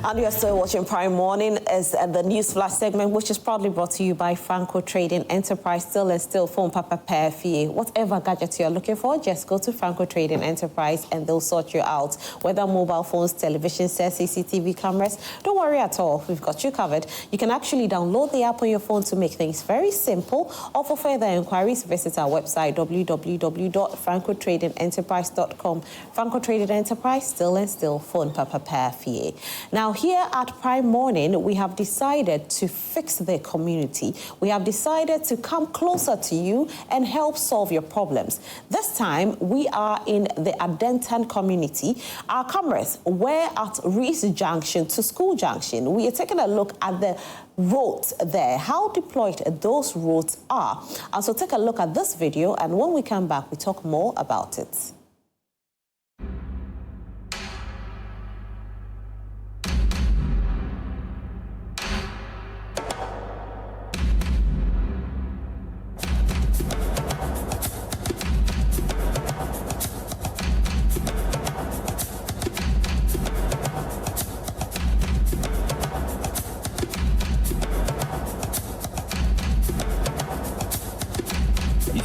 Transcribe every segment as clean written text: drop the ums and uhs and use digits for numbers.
And you're still watching Prime Morning as the News Flash segment, which is proudly brought to you by Franco Trading Enterprise. Still and still phone papa pair for you. Whatever gadget you're looking for, just go to Franco Trading Enterprise and they'll sort you out. Whether mobile phones, television sets, CCTV cameras, don't worry at all. We've got you covered. You can actually download the app on your phone to make things very simple. Or for further inquiries, visit our website, www.francotradingenterprise.com. Franco Trading Enterprise, still and still phone papa pair for you. Now, here at Prime Morning, we have decided to fix the community. We have decided to come closer to you and help solve your problems. This time, we are in the Adenta community. Our cameras were at Ritz Junction to School Junction. We are taking a look at the roads there, how deployed those roads are. And so take a look at this video, and when we come back, we talk more about it.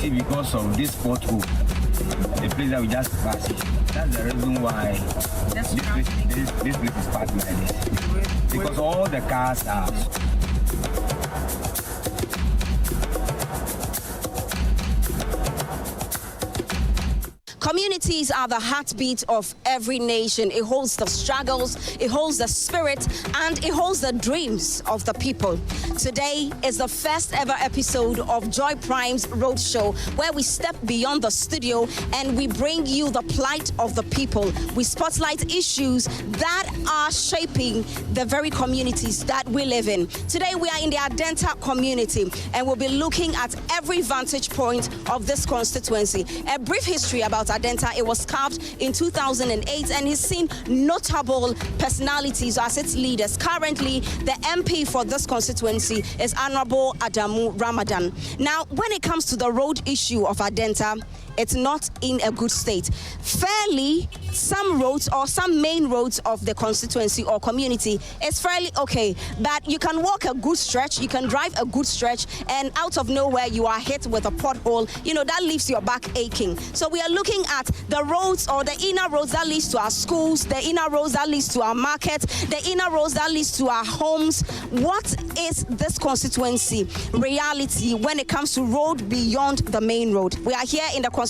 Because of this pothole, the place that we just passed, that's the reason why this place is parked like this. Because all the cars are. Communities are the heartbeat of every nation. It holds the struggles, it holds the spirit, and it holds the dreams of the people. Today is the first ever episode of Joy Prime's Roadshow, where we step beyond the studio and we bring you the plight of the people. We spotlight issues that are shaping the very communities that we live in. Today we are in the Adenta community and we'll be looking at every vantage point of this constituency. A brief history about Adenta. It was carved in 2008 and has seen notable personalities as its leaders. Currently, the MP for this constituency is Honorable Adamu Ramadan. Now, when it comes to the road issue of Adenta, it's not in a good state. Fairly, some roads or some main roads of the constituency or community is fairly okay, but you can walk a good stretch, you can drive a good stretch, and out of nowhere you are hit with a pothole. You know, that leaves your back aching. So we are looking at the roads or the inner roads that leads to our schools, the inner roads that leads to our markets, the inner roads that leads to our homes. What is this constituency reality when it comes to road beyond the main road? We are here in the constituency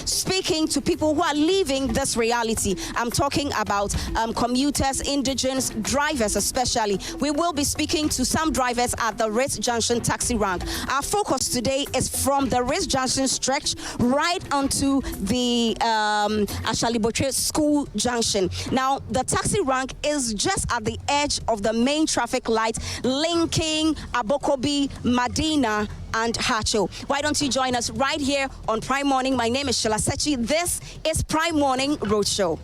speaking to people who are living this reality. I'm talking about commuters, indigents, drivers especially. We will be speaking to some drivers at the Ritz Junction taxi rank. Our focus today is from the Ritz Junction stretch right onto the Ashalibotre School Junction. Now, the taxi rank is just at the edge of the main traffic light linking Abokobi, Madina, and Hacho. Why don't you join us right here on Prime Morning? My name is Cedi. This is Prime Morning Roadshow.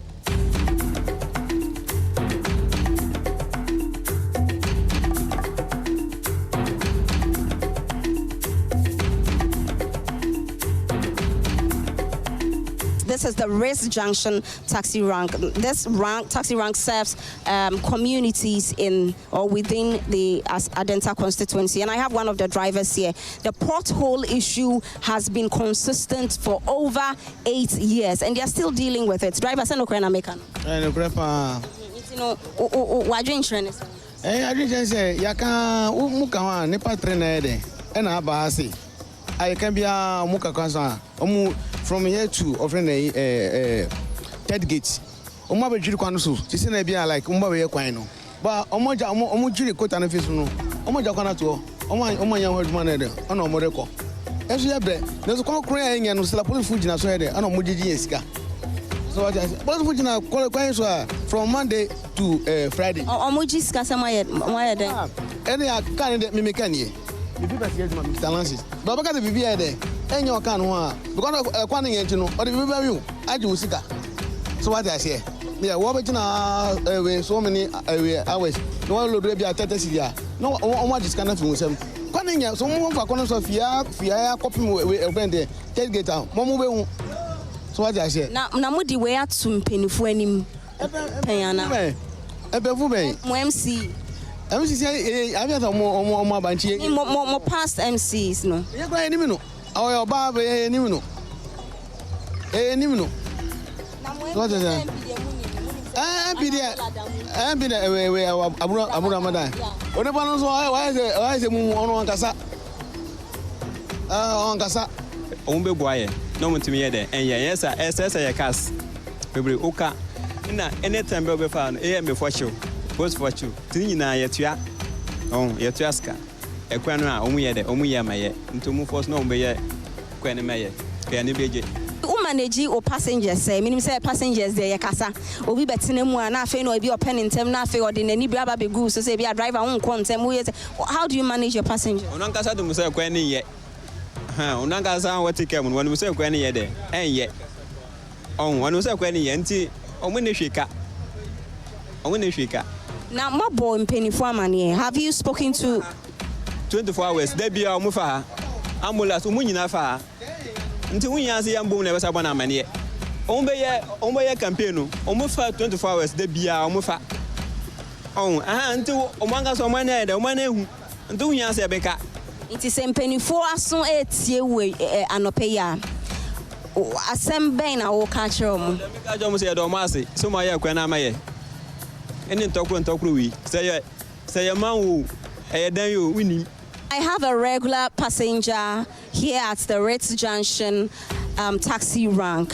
This is the Ritz Junction taxi rank. This taxi rank serves communities in or within the Adenta constituency. And I have one of the drivers here. The pothole issue has been consistent for over 8 years, and they are still dealing with it. Driver, send Ukraine American. No grandpa. You know, why do you insurance? I just say, Yaka, Mukawa, Nepal trainer, and Abasi. I can be a Muka from here to offering a third gate. Omabe Jiri Kwanusu, this is be like Umbawe Quino. But Omojiri Kotan Fisuno, Omoja Kwanato, Omaya Herdman, on Omoreko. As you have there's a call crying and Salapoli Fujina Swede, and Omoji Ska. So I just, what would you now call a coin from Monday to Friday? Omoji Skasamaya, any candidate Mimikani. The people say Mr. Lances. But because the BBI there, and your can one, because of Quaning engine or the BBI, I do Sika. So what I say, yeah, what between so many hours, no one will be a Tatasia. No one is kind of himself. Quaning, so more for corners of Fia, copy with a brand there, take it out. Momo. So what I say. Now, Namudi, where to Penny. Ebefu be. Mo MC. MC say abia mo abanchi. Mo past MCs no. Ye kwa enimi no. Awo oba be enimi no. Enimi no. What is that? MPD we abura Ramadan. One pa no so why say mu ono ankasa. Ankasa. Ombe boye. No mutimi ye de. En yes sir ye cast. Bebre oka. Na anytime be fa no me for show. Post for show. Tin nyina ye tua. Ye tua ska. Ekwan no a omu ye de, omu ye maye. Ntomu force no ombe ye kwan me ye. Ka ne beje. Manage or passengers say minimum say passengers there kasa obi betene mu na afi no obi open ntem na afi odi nani braba be go so say be a driver won kontem we say how do you manage your passengers onan kasa dum say kwan ni ye onan kasa what take mu wonu say kwan ni ye de en ye wonu say kwan ni ye nti omo ne hweka na mabo mpenifo amane have you spoken to 24 hours there be omo fa ambulance omo nyina fa nti wunya se yambo na besa bona amane ombe ye campaign no omo fa 24 hours de bia omo fa nti omanga so omane de omane hu nti wunya se beka nti se mpenifo aso etie we anope ya asem ben na wo ka kire omo ka jo mo se do mo ase so mo ye kwa na amaye eni ntokro wi se ye man wo dan yo wini. I have a regular passenger here at the Ritz Junction taxi rank.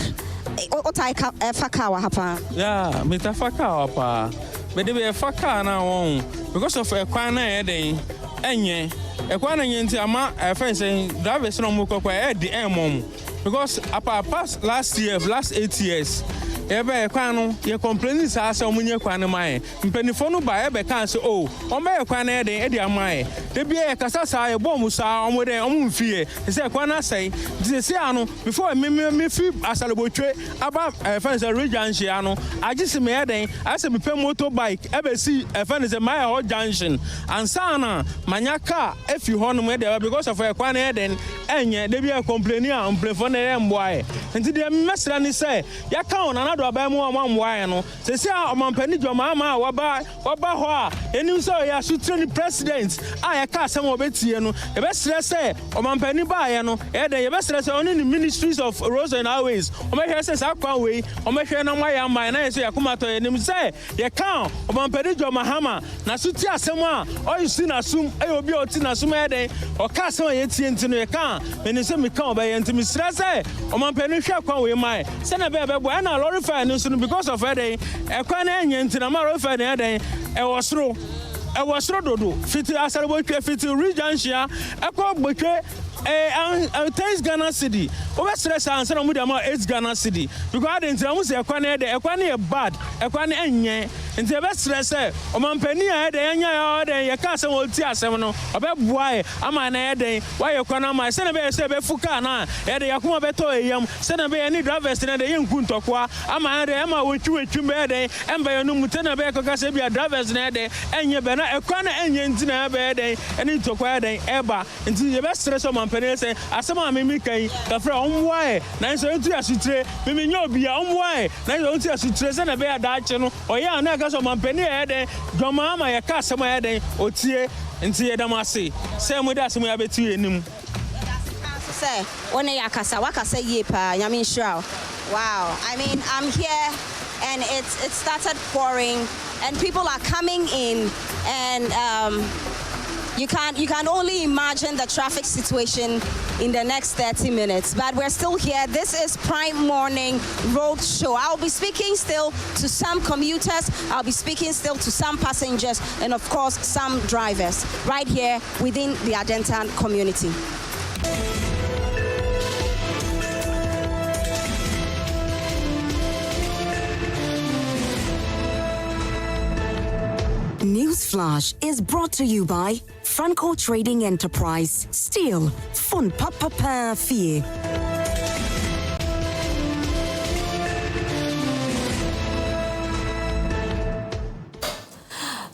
What I faka wa hapa? Yeah, me ta faka wa pa. Me de be faka na won because of ekwan na eden enye. Ekwan na nti ama friend say drivers no mo kokwa e di emom because apa past last 8 years. Ebe ekwan no ye complain sa asa omunye kwan no mai mpenifo no ba ebe kan se o me ekwan na eden e di amai de bia e kasa sa e bom sa omo de omo mfie se ekwan na sai de se ano before me fi asalebotwe aba friends Ritz Junction ano agisi me eden ase me pe motorbike ebe si friends my hot junction ansa na manya car efi ho no me de because of ekwan na eden enye de bia complain am mpenifo na e mboae nti de mesra ni say ya ka ona do abamu amamwae no se se omampani Mahama waba ho a eni so ya sutreni president a ya ka asem obetie no e be sere se omampani ba ye no e de ye be sere se oni ni ministries of roads and highways o me hwe se sa kwan we o me hwe na mwa ya man na ye so yakoma to ye nim se ye ka omampani Mahama na suti asem a o yusi na sum e obi oti na sum e de o ka asem ye tie ntino ye ka me se me ka oba ye ntimi sere se omampani hwe kwan we mai se na be bo na lorry because of eden ekwan enye ntina maro fa na eden e wosoro dodo fiti asalebotwe fiti Ritz Junction ekwa gbotwe thanks Ghana Cedi over stress and some of them 8 Ghana Cedi because they ntina mu se ekwan e bad ekwan enye nti be stress o mampani a eden enya ya eden ye ka asem oti asem no obeboa ama na eden why ekwan ama se na be fuka na eden yakoma beto eyam se na be ni drivers na de yenku ntokwa ama eden ama wetwi be eden emba ye no mute na be koka se bia drivers na eden enye be na ekwan enye ntina be eden eni ntokwa eden eba nti ye be stress o mampani se asem a mimi kan ka fra omwae na so ntu asutre mimi nya obi a omwae na so ntu asutre se na be adaache no oya na so mampani eden Mahama ya ka asem eden otie nti ye damase se mu da asem ya betu enim say one yakasa wakasa ye pa nyame nshira wow I mean I'm here and it started pouring and people are coming in and you can only imagine the traffic situation in the next 30 minutes. But we're still here. This is Prime Morning Road Show. I'll be speaking still to some commuters. I'll be speaking still to some passengers and, of course, some drivers right here within the Adenta community. Newsflash is brought to you by Franco Trading Enterprise. Still, fun papa fee.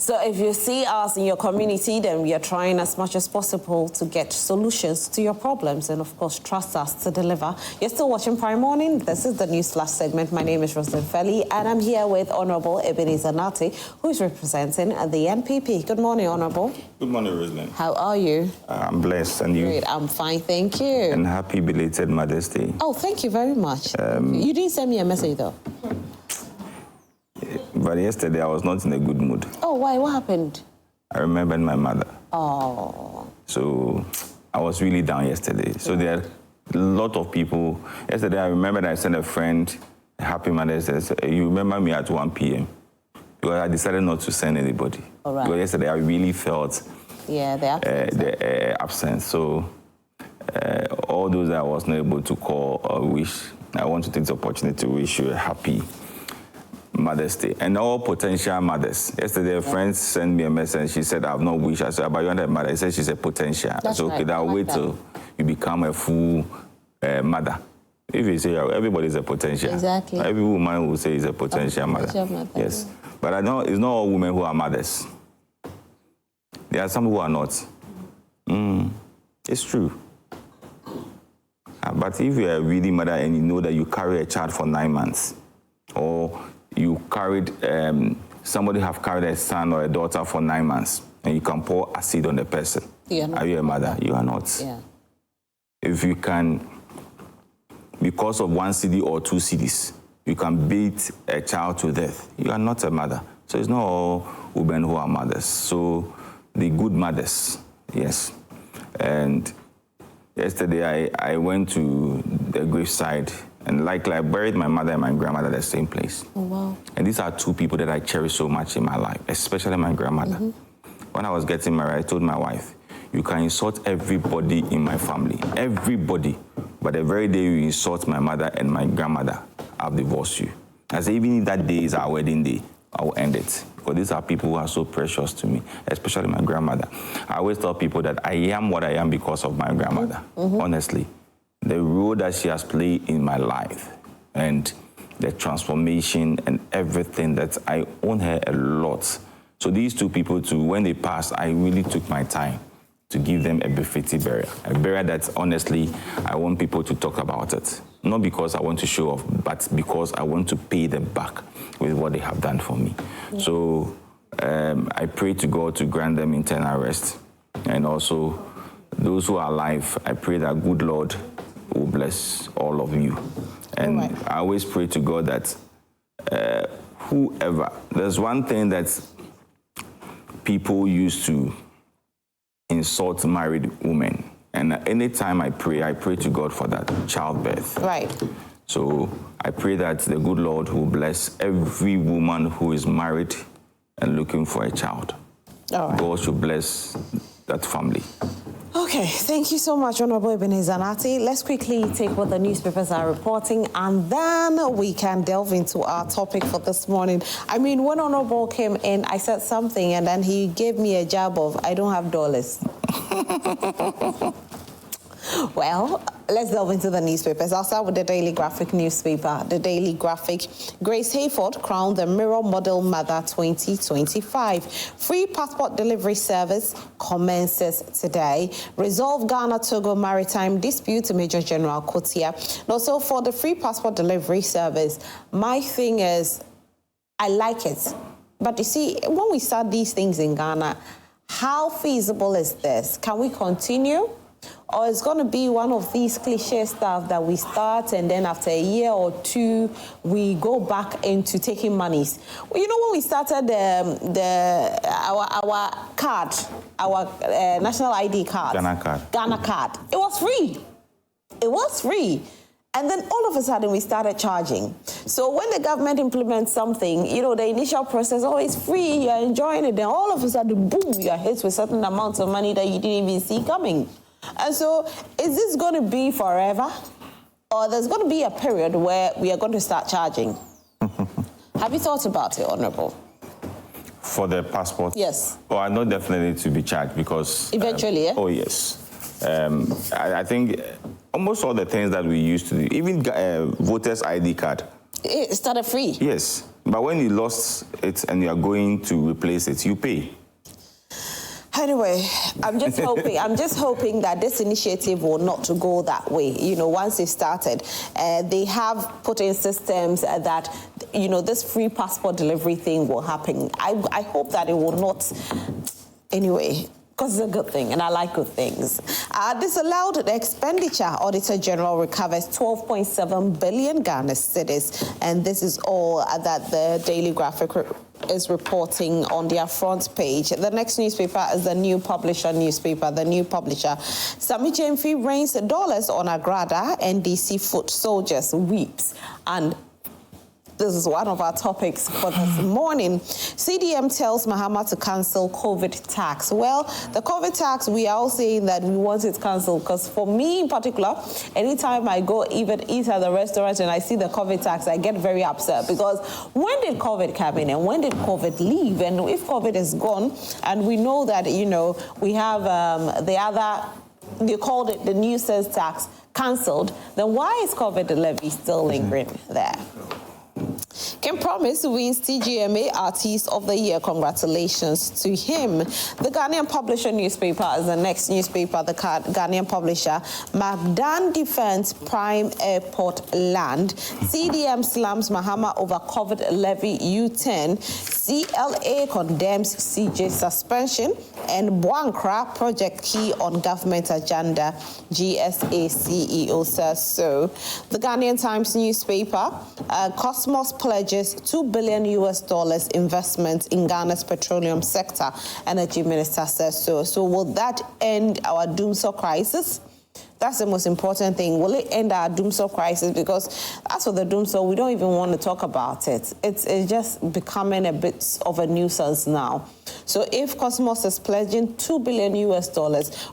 So if you see us in your community, then we are trying as much as possible to get solutions to your problems and, of course, trust us to deliver. You're still watching Prime Morning. This is the News Flash segment. My name is Roslyn Felly, and I'm here with Honourable Ebenezer Nartey, who is representing the NPP. Good morning, Honourable. Good morning, Roslyn. How are you? I'm blessed, and you? Great, I'm fine, thank you. And happy belated Mother's Day. Oh, thank you very much. You didn't send me a message, though. But yesterday, I was not in a good mood. Oh, why? What happened? I remembered my mother. Oh. So I was really down yesterday. So there are a lot of people. Yesterday, I remembered I sent a friend a happy Mother's Day. You remember me at 1 p.m. Because I decided not to send anybody. All right. Because yesterday, I really felt the absence. So all those that I was not able to call or wish, I want to take the opportunity to wish you a happy Mother's Day. And all potential mothers. Yesterday, a friend sent me a message. She said, I have not wished. I said, but you're not a mother. I said, she's a potential. That's so, okay, I'll wait till you become a full mother. If you say everybody is a potential. Exactly. Every woman will say is a potential mother. Yes. But I know it's not all women who are mothers. There are some who are not. It's true. But if you're a really mother and you know that you carry a child for 9 months, or you carried, somebody have carried a son or a daughter for 9 months, and you can pour acid on the person. Are you a mother? You are not. Yeah. If you can, because of 1 Cedi or 2 Cedis, you can beat a child to death, you are not a mother. So it's not all women who are mothers. So the good mothers, yes. And yesterday I went to the graveside, and likely I buried my mother and my grandmother at the same place. Oh, wow. And these are 2 people that I cherish so much in my life, especially my grandmother. When I was getting married, I told my wife, you can insult everybody in my family, everybody. But the very day you insult my mother and my grandmother, I'll divorce you. I said, even if that day is our wedding day, I will end it. Because these are people who are so precious to me, especially my grandmother. I always tell people that I am what I am because of my grandmother, honestly. The role that she has played in my life and the transformation and everything that I owe her a lot. So these 2 people too, when they passed, I really took my time to give them a befitting burial. A burial that honestly, I want people to talk about it. Not because I want to show off, but because I want to pay them back with what they have done for me. So I pray to God to grant them eternal rest. And also, those who are alive, I pray that good Lord will bless all of you. And I always pray to God that whoever, there's one thing that people used to insult married women. And anytime I pray to God for that, childbirth. Right. So I pray that the good Lord will bless every woman who is married and looking for a child. All right. God should bless that family. Okay, thank you so much, Honourable Ebenezer Nartey. Let's quickly take what the newspapers are reporting, and then we can delve into our topic for this morning. I mean, when Honourable came in, I said something, and then he gave me a jab of, I don't have dollars. Well, let's delve into the newspapers. I'll start with the Daily Graphic newspaper. The Daily Graphic, Grace Hayford crowned the Mirror Model Mother 2025. Free passport delivery service commences today. Resolve Ghana-Togo maritime dispute, Major General Kotia. And also for the free passport delivery service, my thing is, I like it. But you see, when we start these things in Ghana, how feasible is this? Can we continue? Or it's going to be one of these cliche stuff that we start and then after a year or 2, we go back into taking monies. Well, you know, when we started our card, our national ID card. Ghana card. It was free. It was free. And then all of a sudden we started charging. So when the government implements something, you know, the initial process, oh, it's free, you're enjoying it. Then all of a sudden, boom, you're hit with certain amounts of money that you didn't even see coming. And so, is this going to be forever? Or there's going to be a period where we are going to start charging? Have you thought about it, Honourable? For the passport? Yes. Oh, I know definitely to be charged because... Eventually, yeah? Oh, yes. I think almost all the things that we used to do, even voters' ID card. It started free? Yes. But when you lost it and you are going to replace it, you pay. Anyway, I'm just hoping that this initiative will not to go that way. You know, once it started, they have put in systems that, you know, this free passport delivery thing will happen. I hope that it will not. Anyway, because it's a good thing, and I like good things. Disallowed the expenditure. Auditor General recovers 12.7 billion Ghana cedis, and this is all that the Daily Graphic is reporting on their front page. The next newspaper is the New Publisher newspaper. The New Publisher. Sammy Gyamfi rains dollars on Agrada. NDC foot soldiers weeps. And this is one of our topics for this morning. CDM tells Mahama to cancel COVID tax. Well, the COVID tax, we are all saying that we want it cancelled because for me in particular, anytime I go even eat at the restaurant and I see the COVID tax, I get very upset because when did COVID come in and when did COVID leave? And if COVID is gone and we know that, you know, we have the other, they called it the new sales tax cancelled, then why is COVID levy still lingering there? Kim Promise wins TGMA Artist of the Year. Congratulations to him. The Ghanaian Publisher newspaper is the next newspaper. The Ghanaian Publisher. Magdan defends prime airport land. CDM slams Mahama over COVID levy U10. CLA condemns CJ suspension. And Buankra project key on government agenda. GSA CEO says so. The Ghanaian Times newspaper. Cosmos pledges $2 billion investment in Ghana's petroleum sector. Energy Minister says so. So will that end our doomsday crisis? That's the most important thing. Will it end our doomsday crisis? Because as for the doomsday, we don't even want to talk about it. It's just becoming a bit of a nuisance now. So if Cosmos is pledging $2 billion,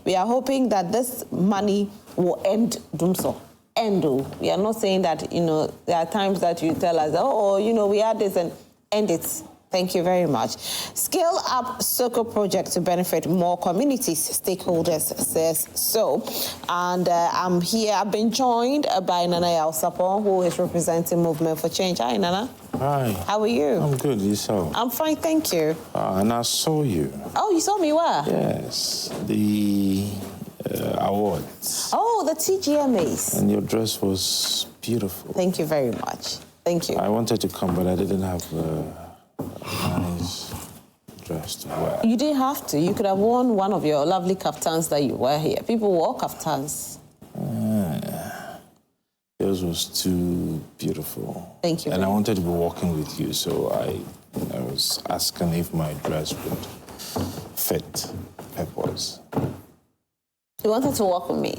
we are hoping that this money will end doomsday. We are not saying that, you know, there are times that you tell us, oh, you know, we had this and end it. Thank you very much. Scale up Soko project to benefit more communities, stakeholders says so. And I'm here, I've been joined by Nana Yalsapon, who is representing Movement for Change. Hi, Nana. Hi. How are you? I'm good, yourself? I'm fine, thank you. And I saw you. Oh, you saw me where? Yes, the awards. Oh, the TGMAs. And your dress was beautiful. Thank you very much. Thank you. I wanted to come, but I didn't have a nice dress to wear. You didn't have to. You could have worn one of your lovely kaftans that you wear here. People wore kaftans. Yours was too beautiful. Thank you. And I wanted to be walking with you, so I was asking if my dress would fit purpose. You wanted to walk with me?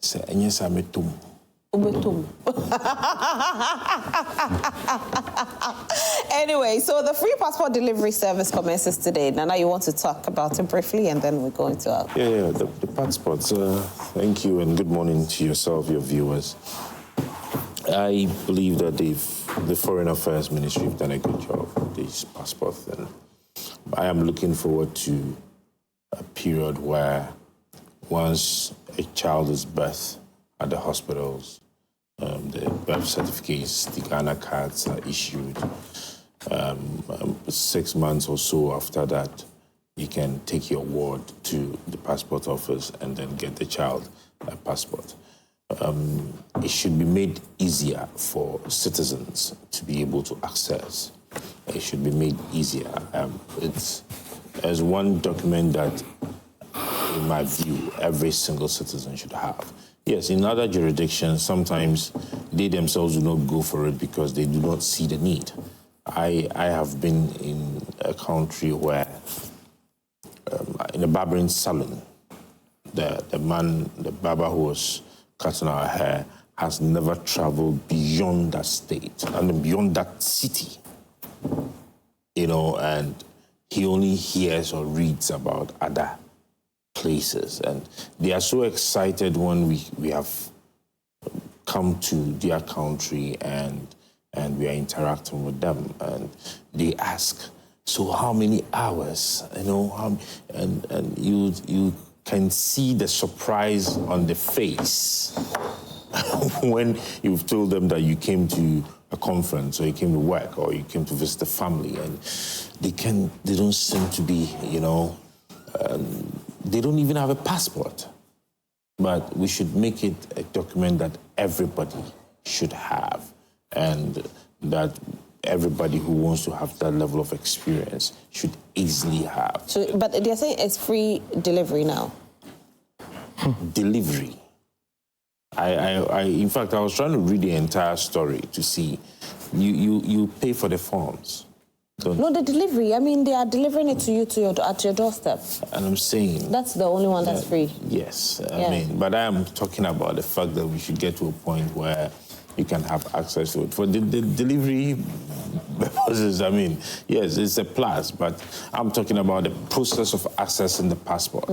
Yes, I'm a tomb. Anyway, so the free passport delivery service commences today. Nana, you want to talk about it briefly, and then we're going to... Yeah, the passports. Thank you, and good morning to yourself, your viewers. I believe that the Foreign Affairs Ministry have done a good job with these passports, and I am looking forward to a period where once a child is birthed at the hospitals, the birth certificates, the Ghana cards are issued. 6 months or so after that, you can take your ward to the passport office and then get the child a passport. It should be made easier for citizens to be able to access. It should be made easier. There's one document that, in my view, every single citizen should have. Yes, in other jurisdictions, sometimes they themselves do not go for it because they do not see the need. I have been in a country where, in a barbering salon, the barber who was cutting our hair has never traveled beyond that state and beyond that city, you know, and he only hears or reads about other places, and they are so excited when we have come to their country and we are interacting with them, and they ask, so how many hours, you know, and you can see the surprise on the face when you've told them that you came to a conference, or you came to work, or you came to visit the family, and they don't seem to be, they don't even have a passport. But we should make it a document that everybody should have, and that everybody who wants to have that level of experience should easily have. So, but they're saying it's free delivery now. Delivery. In fact, I was trying to read the entire story to see. You pay for the forms. No, the delivery. I mean, they are delivering it to you at your doorstep. And I'm saying that's the only one that's free. Yes, I mean, but I am talking about the fact that we should get to a point where you can have access to it. For the delivery purposes, I mean, yes, it's a plus, but I'm talking about the process of accessing the passport,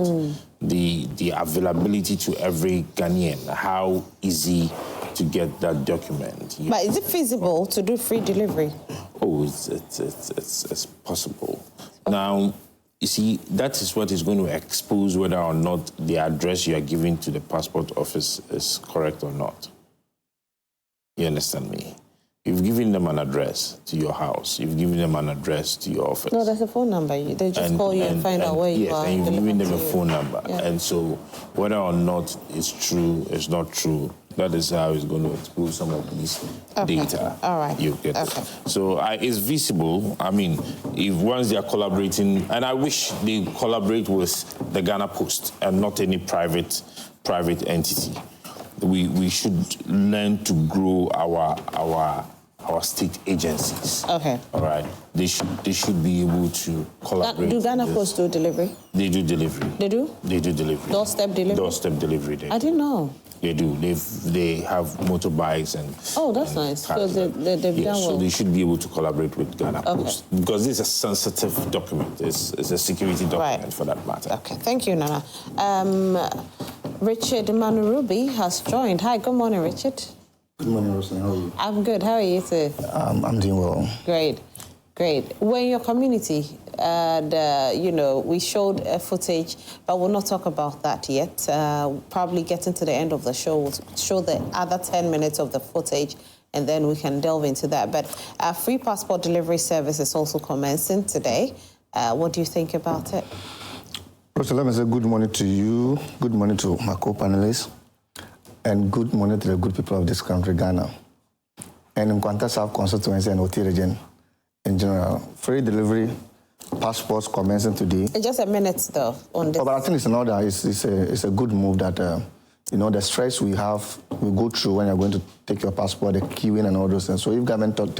the availability to every Ghanaian, how easy to get that document. But is it feasible to do free delivery? Oh, it's possible. Now, you see, that is what is going to expose whether or not the address you are giving to the passport office is correct or not. You understand me? You've given them an address to your house. You've given them an address to your office. No, there's a phone number. They just call you and find out where you are. Yes, and you've given them a phone number. Yeah. And so whether or not it's true, it's not true, that is how it's going to expose some of these data. All right. You get it. So it's visible. I mean, if once they are collaborating, and I wish they collaborate with the Ghana Post and not any private entity. We should learn to grow our state agencies. Okay. All right. They should be able to collaborate. Do Ghana Post do delivery? They do delivery. They do? They do delivery. Doorstep delivery? Doorstep delivery. I didn't know. They do. They have motorbikes and. Oh, that's nice. So they've done well. So they should be able to collaborate with Ghana Post because this is a sensitive document. It's a security document for that matter. Okay. Thank you, Nana. Richard Manurubi has joined. Hi. Good morning, Richard. Good morning, Rosanna. How are you? I'm good. How are you, sir? I'm doing well. Great. We're in your community, and we showed footage, but we'll not talk about that yet. Probably getting to the end of the show, we'll show the other 10 minutes of the footage, and then we can delve into that. But free passport delivery service is also commencing today. What do you think about it? Rosanna, let me say good morning to you, good morning to my co-panelists, and good morning to the good people of this country, Ghana, and in Kwanta South constituency and Oti region. In general, free delivery passports commencing today. Just a minute, though, on this. But I think it's an order. It's a good move that, the stress we go through when you're going to take your passport, the queuing and all those things. So if government thought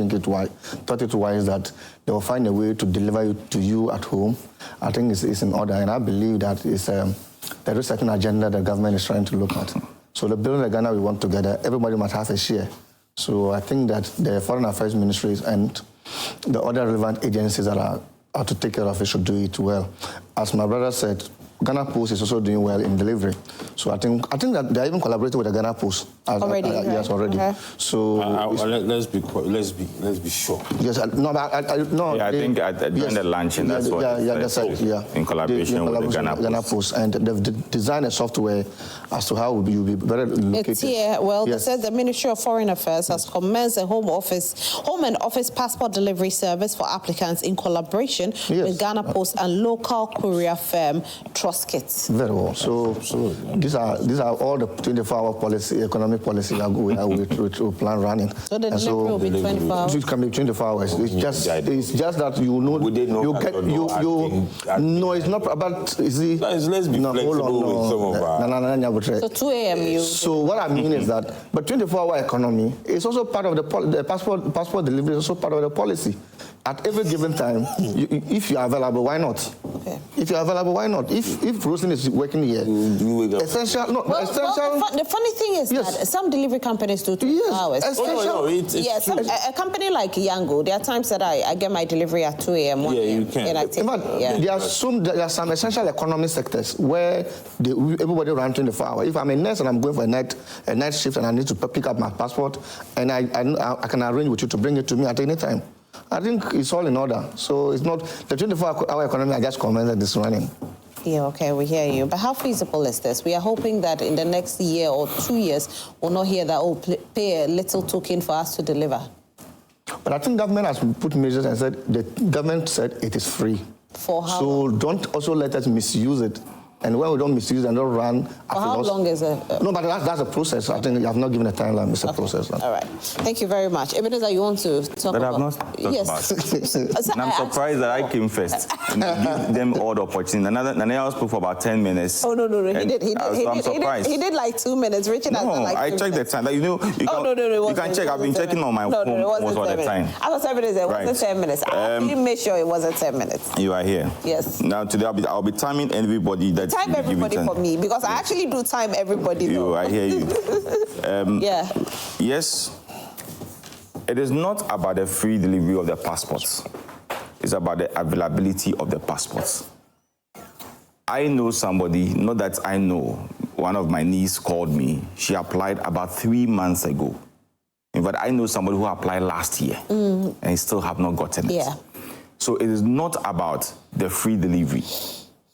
it wise that they will find a way to deliver it to you at home, I think it's in order. And I believe that there is a certain agenda the government is trying to look at. So the building of Ghana we want together, everybody must have a share. So I think that the Foreign Affairs Ministries and the other relevant agencies that are to take care of it should do it well. As my brother said, Ghana Post is also doing well in delivery. So I think that they're even collaborating with the Ghana Post. Already? Yes, already. Okay. So let's be sure. Yes, no. Yeah, I think during the launching, that's what in collaboration with the Ghana Post. And they've designed a software as to how you'll be better located. It's here. Well, yes. They said the Ministry of Foreign Affairs has commenced a home and office passport delivery service for applicants in collaboration with Ghana Post and local courier firm Trust Kits. Very well. So these are all the 24-hour policy, economic policy that we plan running. So the delivery will be 24 hours? It can be 24 hours. It's just that no, it's not about, you see. Let's be flexible with some of our... So 2 a.m. So what I mean is that, but 24-hour economy is also part of the passport delivery is also part of the policy. At every given time, if you are available, why not? Okay. If you are available, why not? If Rosen is working here, essential. The funny thing is that some delivery companies do 2 hours. A company like Yango, there are times that I get my delivery at 2 a.m. you can. There are some essential economic sectors where everybody runs 24 hours. If I'm a nurse and I'm going for a night shift and I need to pick up my passport, and I can arrange with you to bring it to me at any time. I think it's all in order. So it's not the 24-hour economy I just commented this running. Yeah, okay, we hear you. But how feasible is this? We are hoping that in the next year or 2 years, we'll not hear that, pay a little token for us to deliver. But I think government has put measures and said, the government said it is free. For how So long? don't also let us misuse it. And when we don't misuse and don't run... For how long is it? No, but that's a process. I think you have not given a timeline. It's a process. All right. Thank you very much. Ebenezer, you want to talk But about... I've not talked yes. about it. And I'm surprised that I came first. And give them all the opportunity. Nana spoke for about 10 minutes. Oh, no. He did. I'm surprised. He did like 2 minutes. Richard has done like 2 I checked the time. You know, you can check. I've been checking on my phone almost all the time. I was 7 minutes. It wasn't 10 minutes. I really made sure it wasn't 10 minutes. You are here. Yes. Now, today I'll be timing everybody that Time everybody for me, because I actually do time everybody. I hear you. Yeah. Yes, it is not about the free delivery of the passports. It's about the availability of the passports. I know somebody, not that I know, one of my nieces called me. She applied about 3 months ago. In fact, I know somebody who applied last year and still have not gotten it. Yeah. So it is not about the free delivery,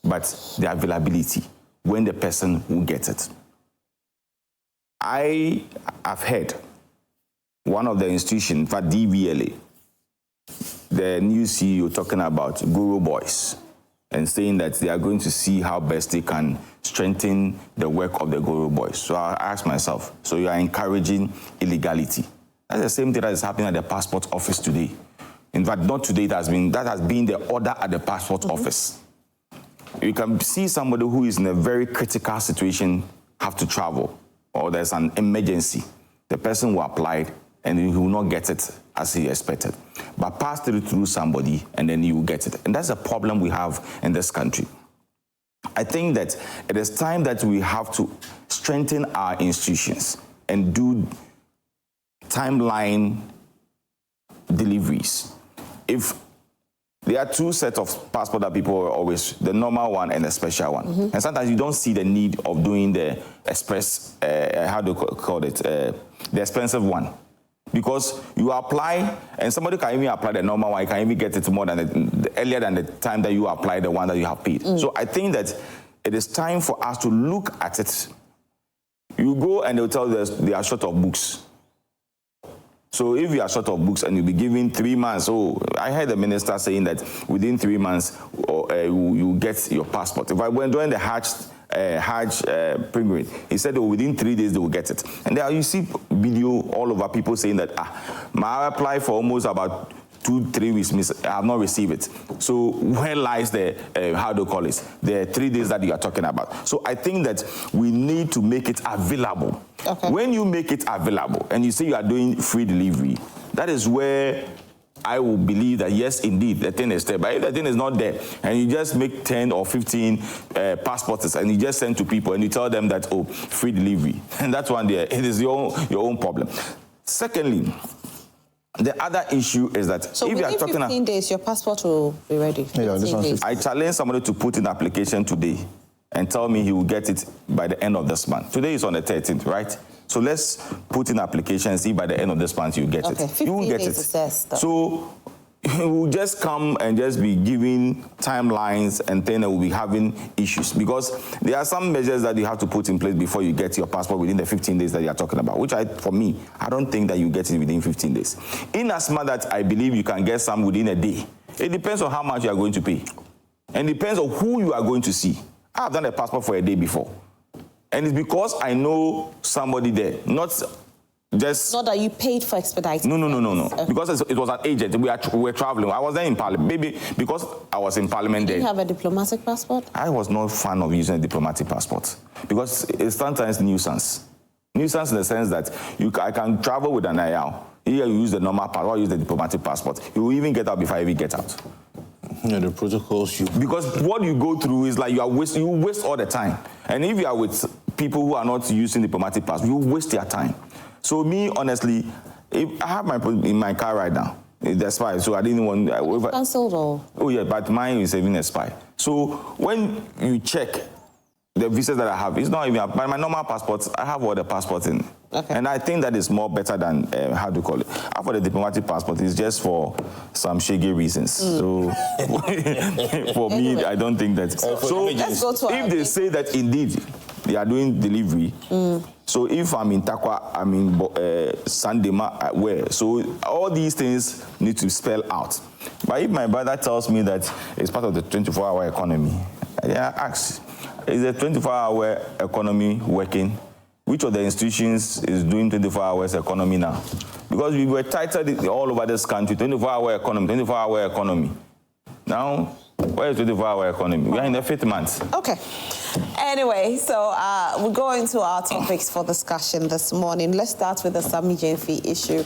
but the availability when the person will get it. I have heard one of the institutions, in fact, DVLA, the new CEO talking about Guru Boys and saying that they are going to see how best they can strengthen the work of the Guru Boys. So I asked myself, so you are encouraging illegality. That's the same thing that is happening at the passport office today. In fact, not today, that has been the order at the passport office. You can see somebody who is in a very critical situation have to travel, or there's an emergency. The person will apply and he will not get it as he expected. But pass it through somebody and then you will get it. And that's a problem we have in this country. I think that it is time that we have to strengthen our institutions and do timeline deliveries. If there are 2 sets of passport that people are always, the normal one and the special one. And sometimes you don't see the need of doing the express, how do you call it, the expensive one. Because you apply, and somebody can even apply the normal one, you can even get it more than earlier than the time that you apply the one that you have paid. So I think that it is time for us to look at it. You go and they'll tell you they are short of books. So if you are short of books and you'll be given 3 months, I heard the minister saying that within 3 months you get your passport. If I went during the Hajj pilgrimage, he said within 3 days they will get it. And there you see video all over people saying that I applied for almost about 2-3 weeks, I have not received it. So where lies the, how do you call it, the 3 days that you are talking about? So I think that we need to make it available. Okay. When you make it available and you say you are doing free delivery, that is where I will believe that, yes, indeed, the thing is there. But if the thing is not there, and you just make 10 or 15 passports and you just send to people and you tell them that, free delivery, and that's one there, it is your own problem. Secondly, the other issue is that so if you are talking 15 days, your passport will be ready. Yeah, this days. I challenge somebody to put in an application today and tell me he will get it by the end of this month. Today is on the 13th, right? So let's put in an application and see by the end of this month you get it. You will get it. So you will just come and just be giving timelines and then we'll be having issues because there are some measures that you have to put in place before you get your passport within the 15 days that you are talking about, which for me, I don't think that you get it within 15 days. In as much that I believe you can get some within a day, it depends on how much you are going to pay. And it depends on who you are going to see. I have done a passport for a day before. And it's because I know somebody there, not that you paid for expediting. No. Because it was an agent. We were traveling. I was there in Parliament. Maybe because I was in Parliament there. Did you have a diplomatic passport? I was not a fan of using a diplomatic passport because it's sometimes nuisance. Nuisance in the sense that I can travel with an IL. Here you use the normal passport, or use the diplomatic passport. You will even get out before I even get out. Yeah, the protocols because what you go through is like you waste all the time. And if you are with people who are not using diplomatic passport, you waste their time. So me, honestly, if I have in my car right now, that's fine. So I didn't want cancelled or? Oh yeah, but mine is even expired. So when you check the visas that I have, it's not even by my normal passports. I have all the passports in. Okay. And I think that is more better than how do you call it? For the diplomatic passport, it's just for some shaggy reasons. So for me, I don't think that. So let's go to if they say that indeed they are doing delivery, So if I'm in Takwa, I'm in Sandema, where? So all these things need to spell out. But if my brother tells me that it's part of the 24-hour economy, I ask, is the 24-hour economy working? Which of the institutions is doing 24 hours economy now? Because we were titled all over this country, 24-hour economy, 24-hour economy. Now, where is 24-hour economy? We are in the 5th month. Okay. Anyway, so we go into our topics for discussion this morning. Let's start with the Sammy Gyamfi issue.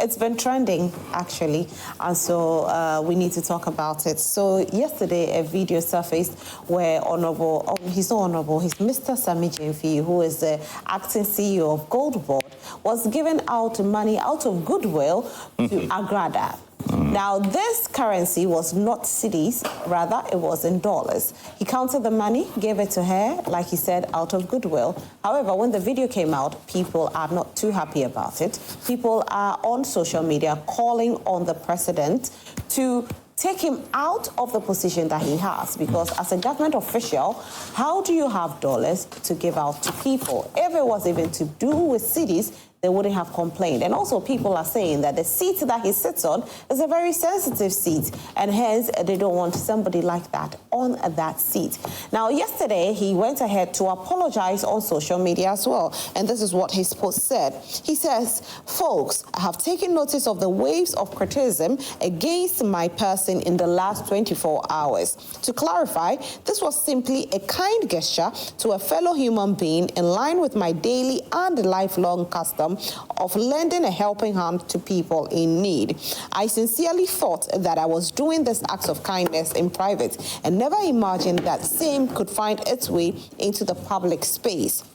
It's been trending, actually, and so we need to talk about it. So yesterday, a video surfaced where he's Mr. Sammy Gyamfi, who is the acting CEO of Gold Board, was giving out money out of goodwill to Agrada. Now, this currency was not cedis, rather it was in dollars. He counted the money, gave it to her, like he said, out of goodwill. However, when the video came out, people are not too happy about it. People are on social media calling on the president to take him out of the position that he has, because as a government official, how do you have dollars to give out to people? If it was even to do with cedis, they wouldn't have complained. And also people are saying that the seat that he sits on is a very sensitive seat, and hence they don't want somebody like that on that seat. Now, yesterday, he went ahead to apologize on social media as well. And this is what his post said. He says, "Folks, I have taken notice of the waves of criticism against my person in the last 24 hours. To clarify, this was simply a kind gesture to a fellow human being in line with my daily and lifelong custom of lending a helping hand to people in need. I sincerely thought that I was doing this act of kindness in private and never imagined that same could find its way into the public space.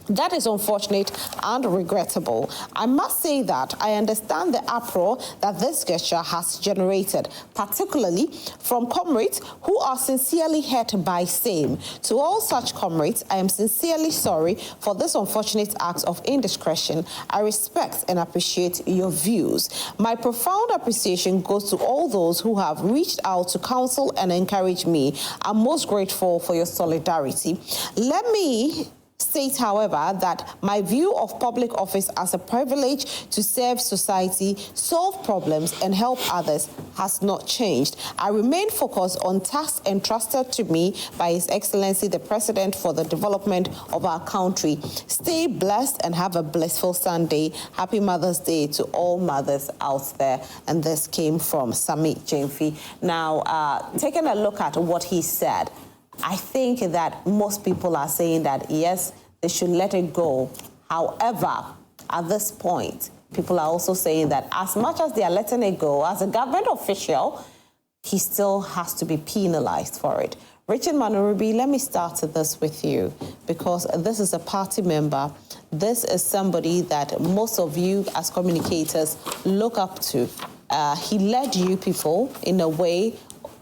That is unfortunate and regrettable. I must say that I understand the uproar that this gesture has generated, particularly from comrades who are sincerely hurt by same. To all such comrades, I am sincerely sorry for this unfortunate act of indiscretion. I respect and appreciate your views. My profound appreciation goes to all those who have reached out to counsel and encourage me. I'm most grateful for your solidarity. Let me state, however, that my view of public office as a privilege to serve society, solve problems, and help others has not changed. I remain focused on tasks entrusted to me by His Excellency the President for the development of our country. Stay blessed and have a blissful Sunday. Happy Mother's Day to all mothers out there. And this came from Sammy Gyamfi. Now, taking a look at what he said, I think that most people are saying that, yes, they should let it go. However, at this point, people are also saying that as much as they are letting it go, as a government official, he still has to be penalized for it. Richard Manurubi, let me start this with you, because this is a party member. This is somebody that most of you as communicators look up to. He led you people in a way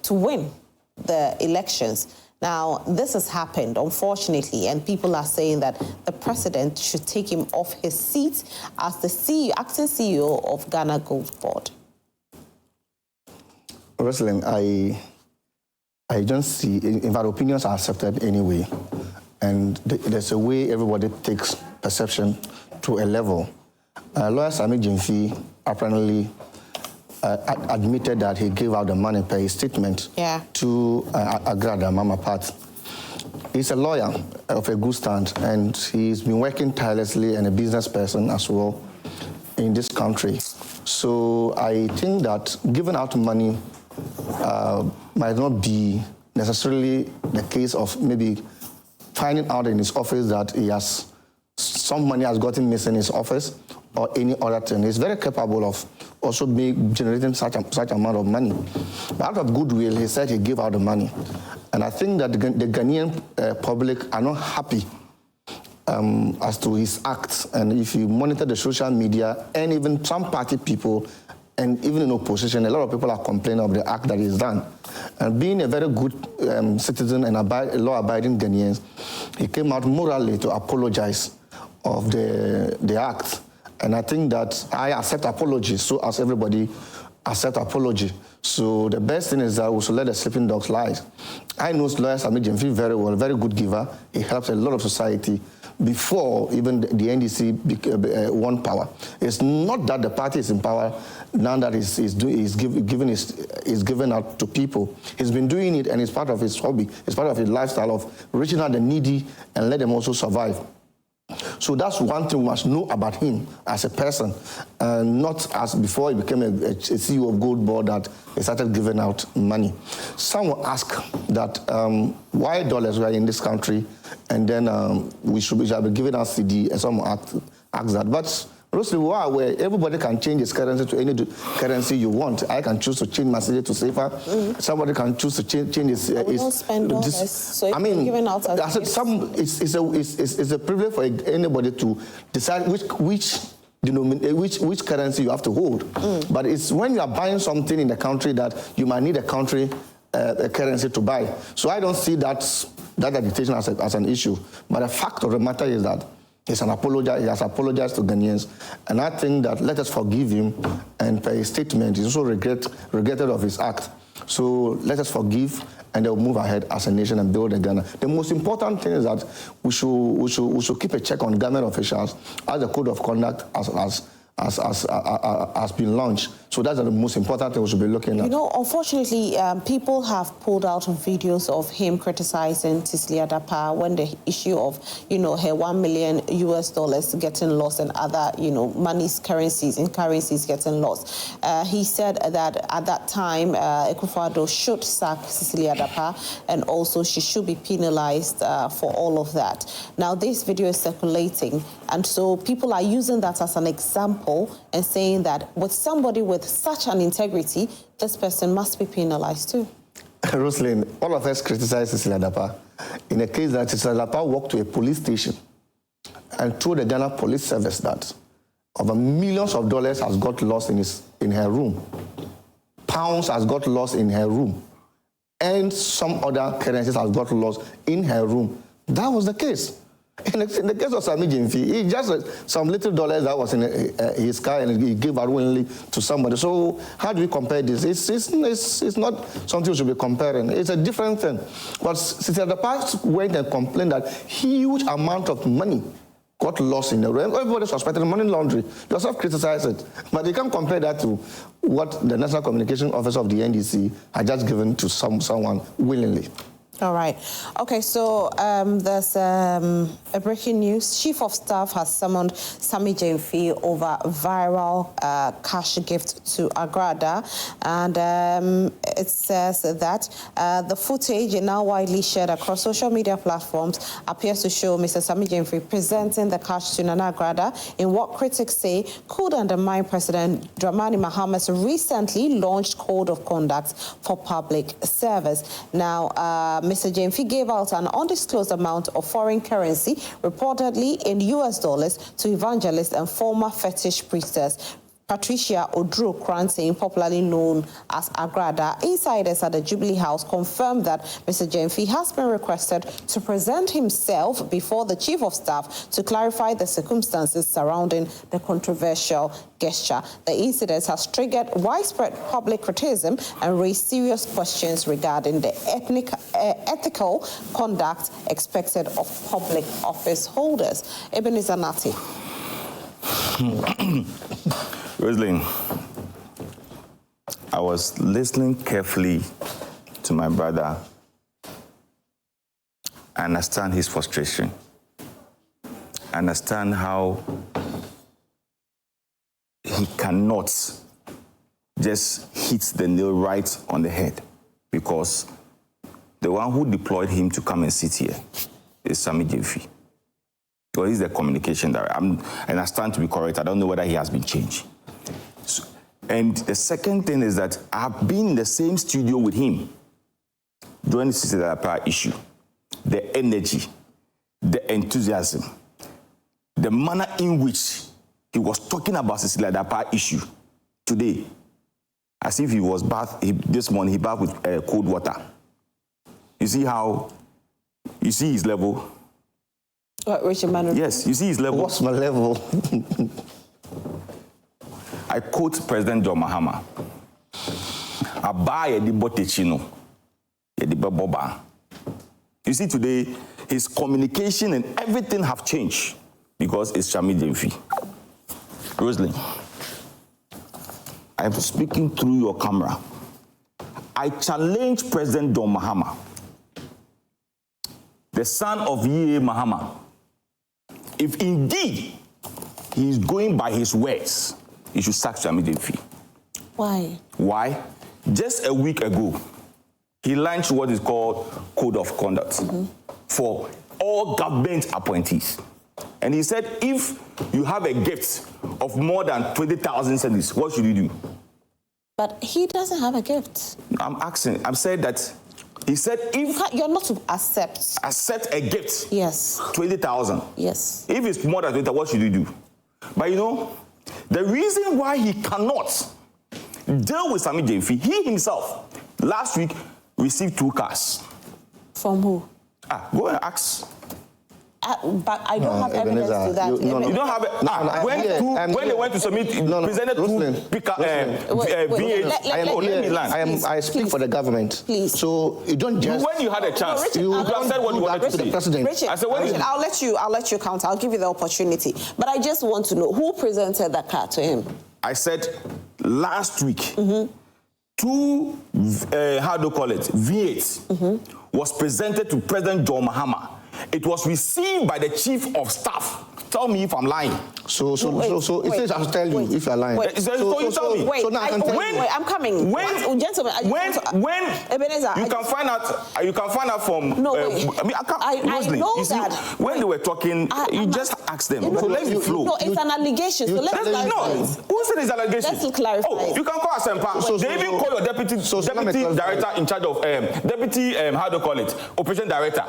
to win the elections. Now, this has happened, unfortunately, and people are saying that the president should take him off his seat as the acting CEO of Ghana Gold Board. Rosalind, I don't see, in fact, opinions are accepted anyway, and there's a way everybody takes perception to a level. Lawyer Sammy Gyamfi apparently admitted that he gave out the money per his statement to Agrada, Mama Pat. He's a lawyer of a good stand, and he's been working tirelessly and a business person as well in this country. So I think that giving out money might not be necessarily the case of maybe finding out in his office that he has some money has gotten missing in his office or any other thing. He's very capable of also generating such amount of money. But out of goodwill, he said he gave out the money. And I think that the Ghanaian public are not happy as to his acts. And if you monitor the social media and even some party people, and even in opposition, a lot of people are complaining of the act that he's done. And being a very good citizen and law-abiding Ghanaians, he came out morally to apologize of the act. And I think that I accept apology, so as everybody accept apology. So the best thing is that we should let the sleeping dogs lie. I know lawyer Sammy Gyamfi very well, very good giver. He helps a lot of society before even the NDC won power. It's not that the party is in power now that is given out to people. He's been doing it, and it's part of his hobby. It's part of his lifestyle of reaching out the needy and let them also survive. So that's one thing we must know about him as a person, not as before he became a CEO of Gold Board that he started giving out money. Some will ask that why dollars were in this country, and then we should be giving out Cedi, and some will ask that. But Mostly, where everybody can change his currency to any currency you want. I can choose to change my Cedi to safer. Somebody can choose to change his. We don't spend dollars. So I mean, it's a privilege for anybody to decide which currency you have to hold. But it's when you are buying something in the country that you might need a country a currency to buy. So I don't see that agitation as an issue. But the fact of the matter is that he has apologized to Ghanaians, and I think that let us forgive him, and per his statement, he also regretted of his act. So let us forgive, and they'll move ahead as a nation and build a Ghana. The most important thing is that we should keep a check on government officials as the code of conduct has been launched. So that's the most important thing we should be looking at. You know, unfortunately, people have pulled out videos of him criticizing Cecily Adapa when the issue of, her $1 million getting lost and other, currencies getting lost. He said that at that time, Akufo-Addo should sack Cecily Adapa, and also she should be penalized for all of that. Now, this video is circulating, and so people are using that as an example and saying that with somebody with such an integrity, this person must be penalized too. Roslyn, all of us criticize Cecily Adapa in a case that Cecily Adapa walked to a police station and told the Ghana Police Service that over millions of dollars has got lost in her room. Pounds has got lost in her room. And some other currencies has got lost in her room. That was the case. In the case of Sammy Gyamfi, he just some little dollars that was in his car and he gave out willingly to somebody. So how do we compare this? It's not something we should be comparing. It's a different thing. But Cecily Adapa went and complained that huge amount of money got lost in the room. Everybody suspected money laundering. Yourself criticized it. But you can't compare that to what the National Communication Officer of the NDC had just given to someone willingly. All right. Okay, so there's a breaking news. Chief of Staff has summoned Sammy Gyamfi over viral cash gift to Agrada. And it says that the footage, now widely shared across social media platforms, appears to show Mr. Sammy Gyamfi presenting the cash to Nana Agrada in what critics say could undermine President Dramani Mahama's recently launched Code of Conduct for Public Service. Now, Mr. Gyamfi gave out an undisclosed amount of foreign currency, reportedly in US dollars, to evangelist and former fetish priestess Patricia Odro Kranting, popularly known as Agrada. Insiders at the Jubilee House confirmed that Mr. Gyamfi has been requested to present himself before the Chief of Staff to clarify the circumstances surrounding the controversial gesture. The incident has triggered widespread public criticism and raised serious questions regarding the ethical conduct expected of public office holders. Ebenezer Nartey. Rosalind, I was listening carefully to my brother. I understand his frustration. I understand how he cannot just hit the nail right on the head, because the one who deployed him to come and sit here is Sammy Gyamfi. Well, he's the communication director. And I stand to be correct. I don't know whether he has been changed. So, and the second thing is that I've been in the same studio with him during the Cecily Adapa issue. The energy, the enthusiasm, the manner in which he was talking about Cecily Adapa issue today, as if he was this morning he bathed with cold water. You see his level? Richard Manuel. Yes, you see his level. What's my level? I quote President John Mahama. You see today, his communication and everything have changed because it's Sammy Gyamfi. Rosalind, I'm speaking through your camera. I challenge President John Mahama, the son of Ye Mahama. If indeed he is going by his words, he should sack Sammy Gyamfi. Why? Why? Just a week ago, he launched what is called Code of Conduct for all government appointees. And he said, if you have a gift of more than 20,000 cedis, what should you do? But he doesn't have a gift. I'm asking, I'm saying that he said if you're not to accept a gift. Yes. 20,000. Yes. If it's more than 20,000, what should you do? But you know, the reason why he cannot deal with Sammy Gyamfi, he himself last week received 2 cars. From who? Go and ask. But I don't have evidence to that. You don't have it. When they went to submit, presented 2 pickup V8. I speak for the government. Please. So you don't just. When you had a chance, Richard, you have said what you wanted to say. President. Richard, I said, Richard, I'll let you counter. I'll give you the opportunity. But I just want to know who presented that car to him. I said last week, 2 how do you call it, V8 was presented to President John Mahama. It was received by the chief of staff. Tell me if I'm lying. So it says I should tell you if you're lying. So you tell me. Wait, so now I can tell you. I'm coming. Gentlemen, Ebenezer, you can find out from. No, wait. I know that. When they were talking, you just asked them. So let me flow. No, it's an allegation. So let's clarify. No, who said it's an allegation? Let's clarify. Oh, you can call Asempa. They even call your deputy director in charge of deputy how do you call it, operation director.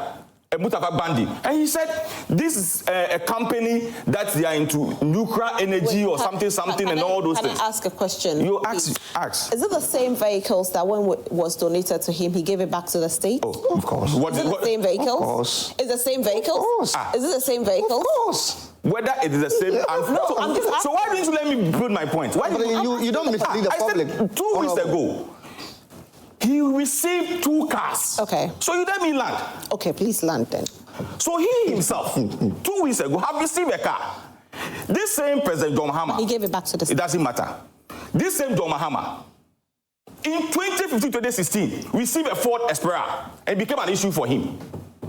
Bandi. And he said, this is a company that they are into nuclear energy or something and all those things. Can I ask a question? You ask. Is it the same vehicles that when was donated to him, he gave it back to the state? Oh, of course. Is it the same vehicles? Of course. Is it the same vehicles? Of course. Is it the same vehicles? Of course. Whether it is the same. So why didn't you let me build my point? Why you don't mislead the public. I said 2 weeks ago, he received 2 cars. Okay. So you let me land. Okay, please land then. So he himself, 2 weeks ago, have received a car. This same President John Mahama. He gave it back to the state. It doesn't matter. This same John Mahama, in 2015-2016, received a Ford Explorer and became an issue for him.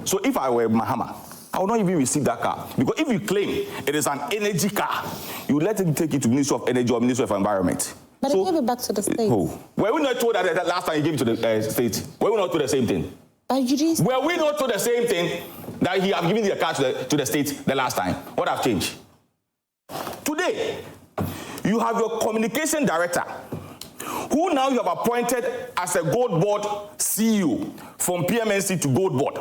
So if I were Mahama, I would not even receive that car. Because if you claim it is an energy car, you let him take it to Ministry of Energy or Ministry of Environment. But he gave it back to the state. Were we not told that last time he gave it to the state? Were we not told the same thing? Were we not told the same thing that he have given the car to the state the last time? What have changed? Today, you have your communication director, who now you have appointed as a gold board CEO from PMNC to gold board,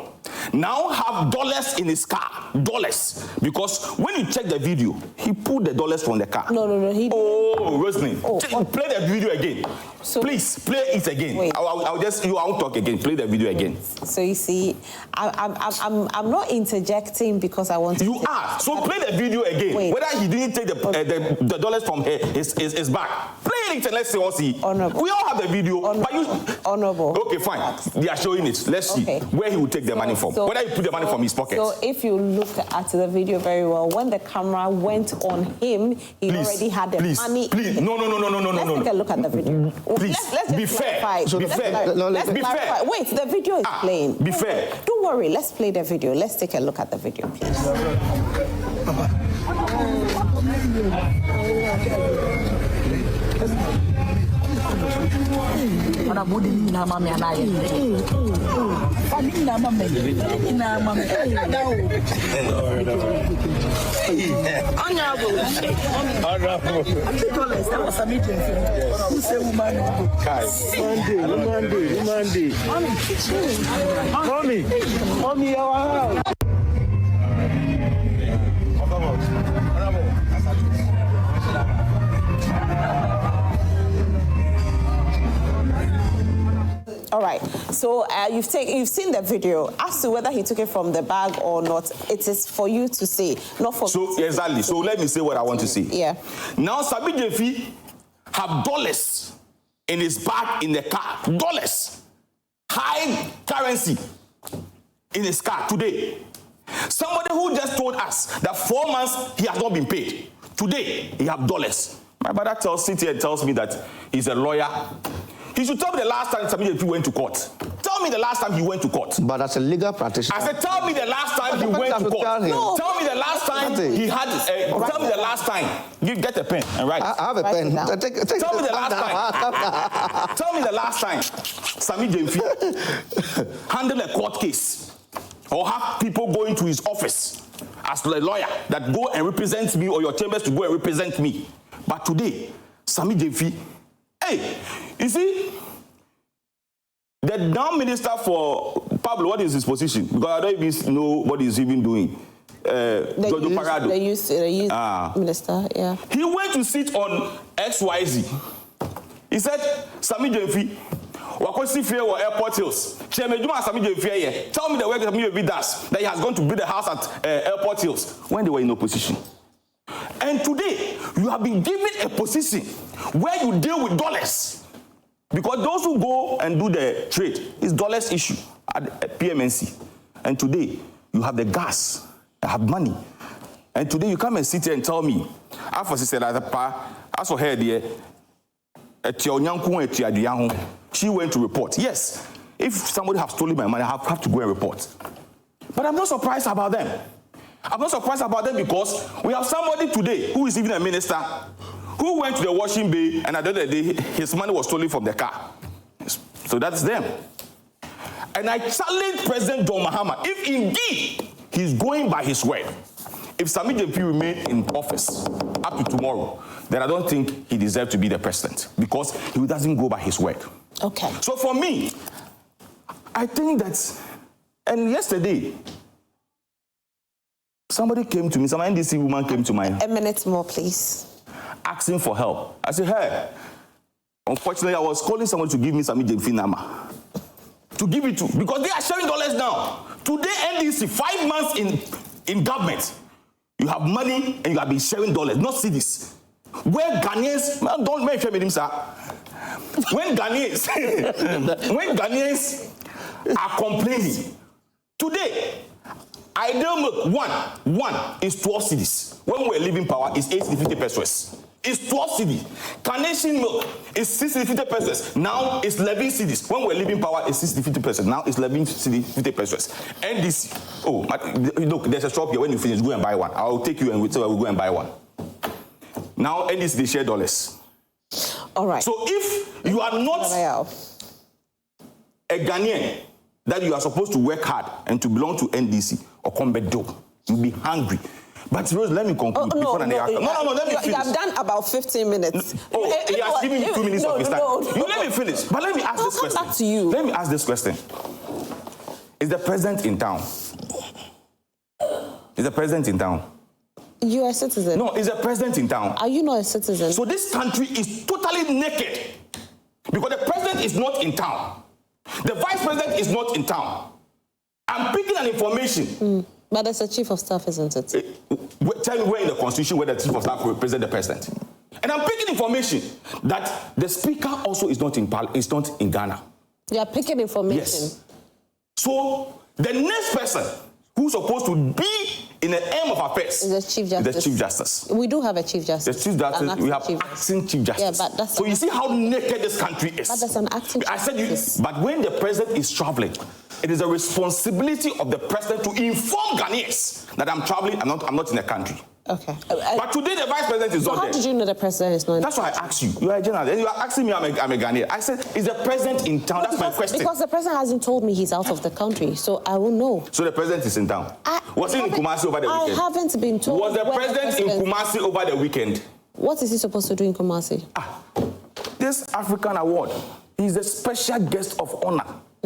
now have dollars in his car. Dollars. Because when you check the video, he pulled the dollars from the car. No, he didn't. Oh, Rosalind. Play the video again. So, please, play it again. Wait. I won't talk again. Play the video again. So you see, I'm not interjecting because I want to... You are. So play the video again. Wait. Whether he didn't take the dollars from his back. Play it and let's see what he... Honorable. We all have the video. Honorable. Okay, fine. They are showing it. Let's see where he will take the money from. Whether he put the money from his pocket. So if you look at the video very well, when the camera went on him, he already had the money. Please. No. Let's take a look at the video. Please, let's be fair. Be fair. Let's be fair. Wait, the video is playing. Be fair. Don't worry, let's play the video. Let's take a look at the video, please. All right, so you've seen the video. As to whether he took it from the bag or not, it is for you to say, not for me. So exactly. So let me say what I want to say. Yeah. Now Sammy Gyamfi have dollars in his bag in the car. Dollars, high currency in his car today. Somebody who just told us that 4 months he has not been paid. Today, he have dollars. My brother sits here and tells me that he's a lawyer. He should tell me the last time Sammy Gyamfi went to court. Tell me the last time he went to court. But as a legal practitioner, I said, tell me the last time he went to court. No. Tell me the last time he had. Tell me the last time. You get a pen and write. I have a pen. Tell me the last time. Tell me the last time Sammy Gyamfi handled a court case or have people going to his office as a lawyer that go and represent me, or your chambers to go and represent me. But today, Sammy Gyamfi, hey, you see, the now minister for Pablo, what is his position? Because I don't even know what he's even doing. The youth minister, yeah. He went to sit on XYZ. He said, Sammy Gyamfi, Wakosi Fair or Airport Hills. Chairman Juma Sammy Gyamfi here. Tell me the work Sammy Gyamfi does, that he has gone to build a house at Airport Hills when they were in opposition. And today, you have been given a position where you deal with dollars. Because those who go and do the trade is dollars issue at PMNC. And today, you have the gas, you have money. And today, you come and sit here and tell me, as for her there, she went to report. Yes, if somebody has stolen my money, I have to go and report. But I'm not surprised about them. I'm not surprised about them because we have somebody today who is even a minister who went to the washing bay and at the end of the day, his money was stolen from the car. So that's them. And I challenge President John Mahama, if indeed he's going by his word, if Sammy Gyamfi remain in office up to tomorrow, then I don't think he deserves to be the president because he doesn't go by his word. Okay. So for me, I think that, and yesterday, somebody came to me, some NDC woman came to my... A minute more, please. Asking for help. I said, hey, unfortunately, I was calling someone to give me Sammy Gyamfi number. To give it to, because they are sharing dollars now. Today, NDC, 5 months in government, you have money and you have been sharing dollars, not Cedis. Where Ghanaians, don't make sure with him, sir. When Ghanaians are complaining, today, ideal milk, one is 12 cedis. When we're leaving power, it's 850 pesos. It's 12 cedis. Carnation milk is 650 pesos. Now it's 11 cedis. When we're leaving power, it's 650 pesos. Now it's 11 cedis, 50 pesos. And this, look, there's a shop here. When you finish, go and buy one. I'll take you and we'll go and buy one. Now, and this, they share dollars. All right. So if you are not a Ghanaian, that you are supposed to work hard and to belong to NDC or combat dope, you'll be hungry. But Rose, let me conclude. No, let me finish. You have done about 15 minutes. He has given me 2 minutes of his time. You let me finish. But let me ask this question. Back to you. Let me ask this question. Is the president in town? Is the president in town? You are a citizen. No, is the president in town? Are you not a citizen? So this country is totally naked because the president is not in town. The vice president is not in town. I'm picking an information. But there's a chief of staff, isn't it? Tell me where in the constitution where the chief of staff represents the president. And I'm picking information that the speaker also is not in Ghana. You are picking information. Yes. So the next person who's supposed to be in the aim of affairs is the Chief Justice. The Chief Justice. We do have a Chief Justice. The Chief Justice, we have acting Chief Justice. Yeah, but that's so you see how naked this country is. But there's an acting Chief Justice. But when the president is traveling, it is a responsibility of the president to inform Ghanaians that I'm traveling, I'm not in the country. Okay. But today the vice president is not there. How did you know the president is not in the country? That's why I asked you. You are a general. And you are asking me I'm a Ghanaian. I said, is the president in town? That's my question. Because the president hasn't told me he's out of the country, so I will know. So the president is in town? Was he in Kumasi over the weekend? I haven't been told. Was the president in Kumasi over the weekend? What is he supposed to do in Kumasi? This African award, he's a special guest of honor.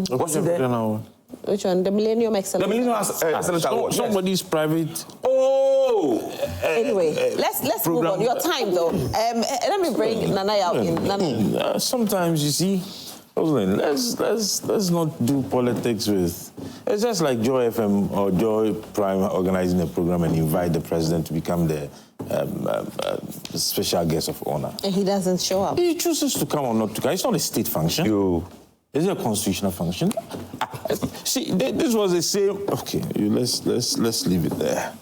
What's the African award? Which one? The Millennium Excellence. The Millennium Excellence Award. Somebody's private. Anyway, let's move on. Your time though. Let me bring Nana in. Sometimes you see, let's not do politics with. It's just like Joy FM or Joy Prime organizing a program and invite the president to become the special guest of honor. And he doesn't show up. He chooses to come or not to come. It's not a state function. Is it a constitutional function? See, this was the same. Okay, let's leave it there.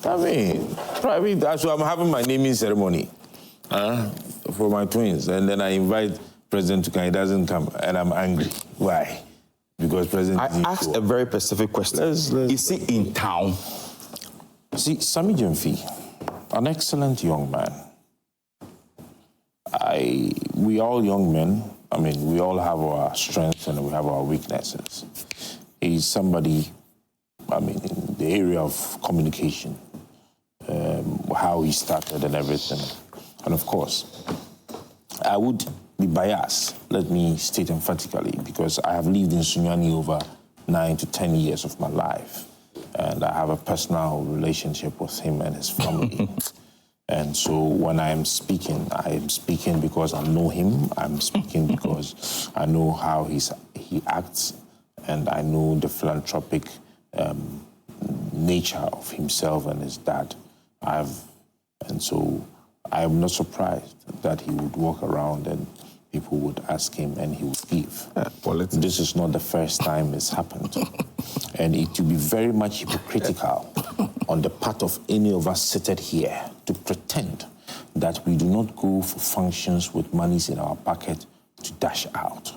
I mean, probably that's why I'm having my naming ceremony for my twins, and then I invite President to come. He doesn't come, and I'm angry. Why? Because President. I asked a very specific question. Is he in town? See, Sammy Gyamfi, an excellent young man. We all young men. I mean, we all have our strengths and we have our weaknesses. He's somebody, I mean, in the area of communication, how he started and everything. And of course, I would be biased, let me state emphatically, because I have lived in Sunyani over 9 to 10 years of my life. And I have a personal relationship with him and his family. And so when I am speaking because I know him. I'm speaking because I know how he acts, and I know the philanthropic nature of himself and his dad. And so I am not surprised that he would walk around and people would ask him and he would give. This is not the first time it's happened. And it will be very much hypocritical on the part of any of us seated here to pretend that we do not go for functions with monies in our pocket to dash out.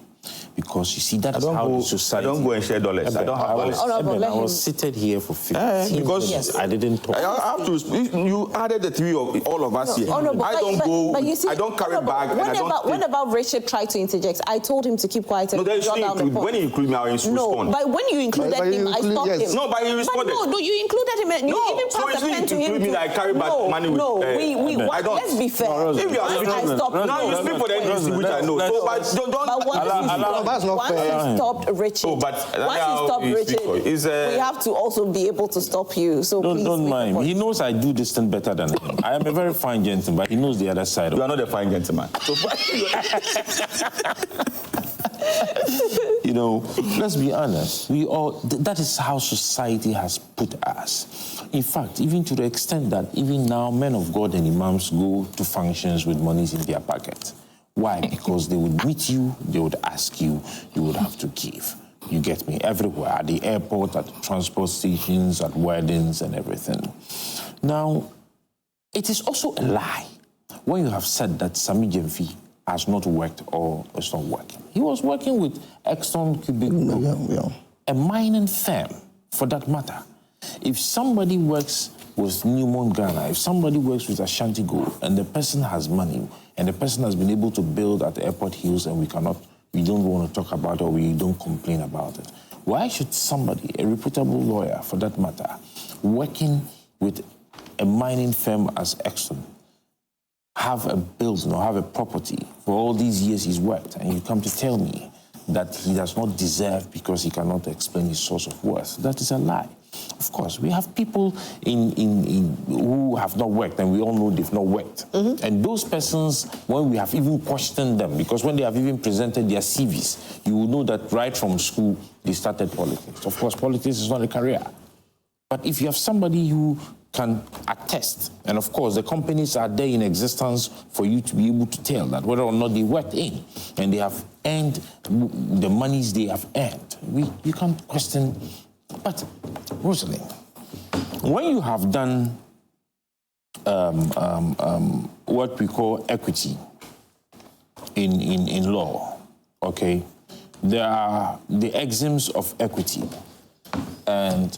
Because you see, that is how the society... I don't go and share dollars. I don't have dollars. I was seated here for 15 because years. I didn't talk. I have to... You added the three of all of us here. I don't carry bag. Whenever Richard tried to interject, I told him to keep quiet and draw down the point. When you include me, I will respond. No, but when you included him, I stopped him. No, but he responded. No, you included him. And you even passed the pen to him. Me that I carry back money with... No, let's be fair. If you are speaking... Now you speak for the NDC, which I know. But once you stopped Richard, we have to also be able to stop you. So please don't mind. He knows I do this thing better than him. I am a very fine gentleman, but he knows the other side of it. You are not a fine gentleman. You know, let's be honest. We all, that is how society has put us. In fact, even to the extent that even now men of God and imams go to functions with monies in their pocket. Why? Because they would meet you, they would ask you, you would have to give. You get me? Everywhere, at the airport, at the transport stations, at weddings and everything. Now, it is also a lie when you have said that Sammy Gyamfi has not worked or is not working. He was working with Exxon Cubic, a mining firm, for that matter. If somebody works with Newmont Ghana, if somebody works with Ashanti Gold, and the person has money, and the person has been able to build at the Airport Hills, and we don't want to talk about it, or we don't complain about it, why should somebody, a reputable lawyer for that matter, working with a mining firm as Exxon, have a building or have a property for all these years he's worked, and you come to tell me that he does not deserve because he cannot explain his source of worth? That is a lie. Of course, we have people who have not worked, and we all know they've not worked. And those persons, when we have even questioned them, because when they have even presented their CVs, you will know that right from school, they started politics. Of course, politics is not a career. But if you have somebody who can attest, and of course, the companies are there in existence for you to be able to tell that whether or not they worked in, and they have earned the monies they have earned, you can't question. But, Rosalind, when you have done what we call equity in law, okay, there are the axioms of equity. And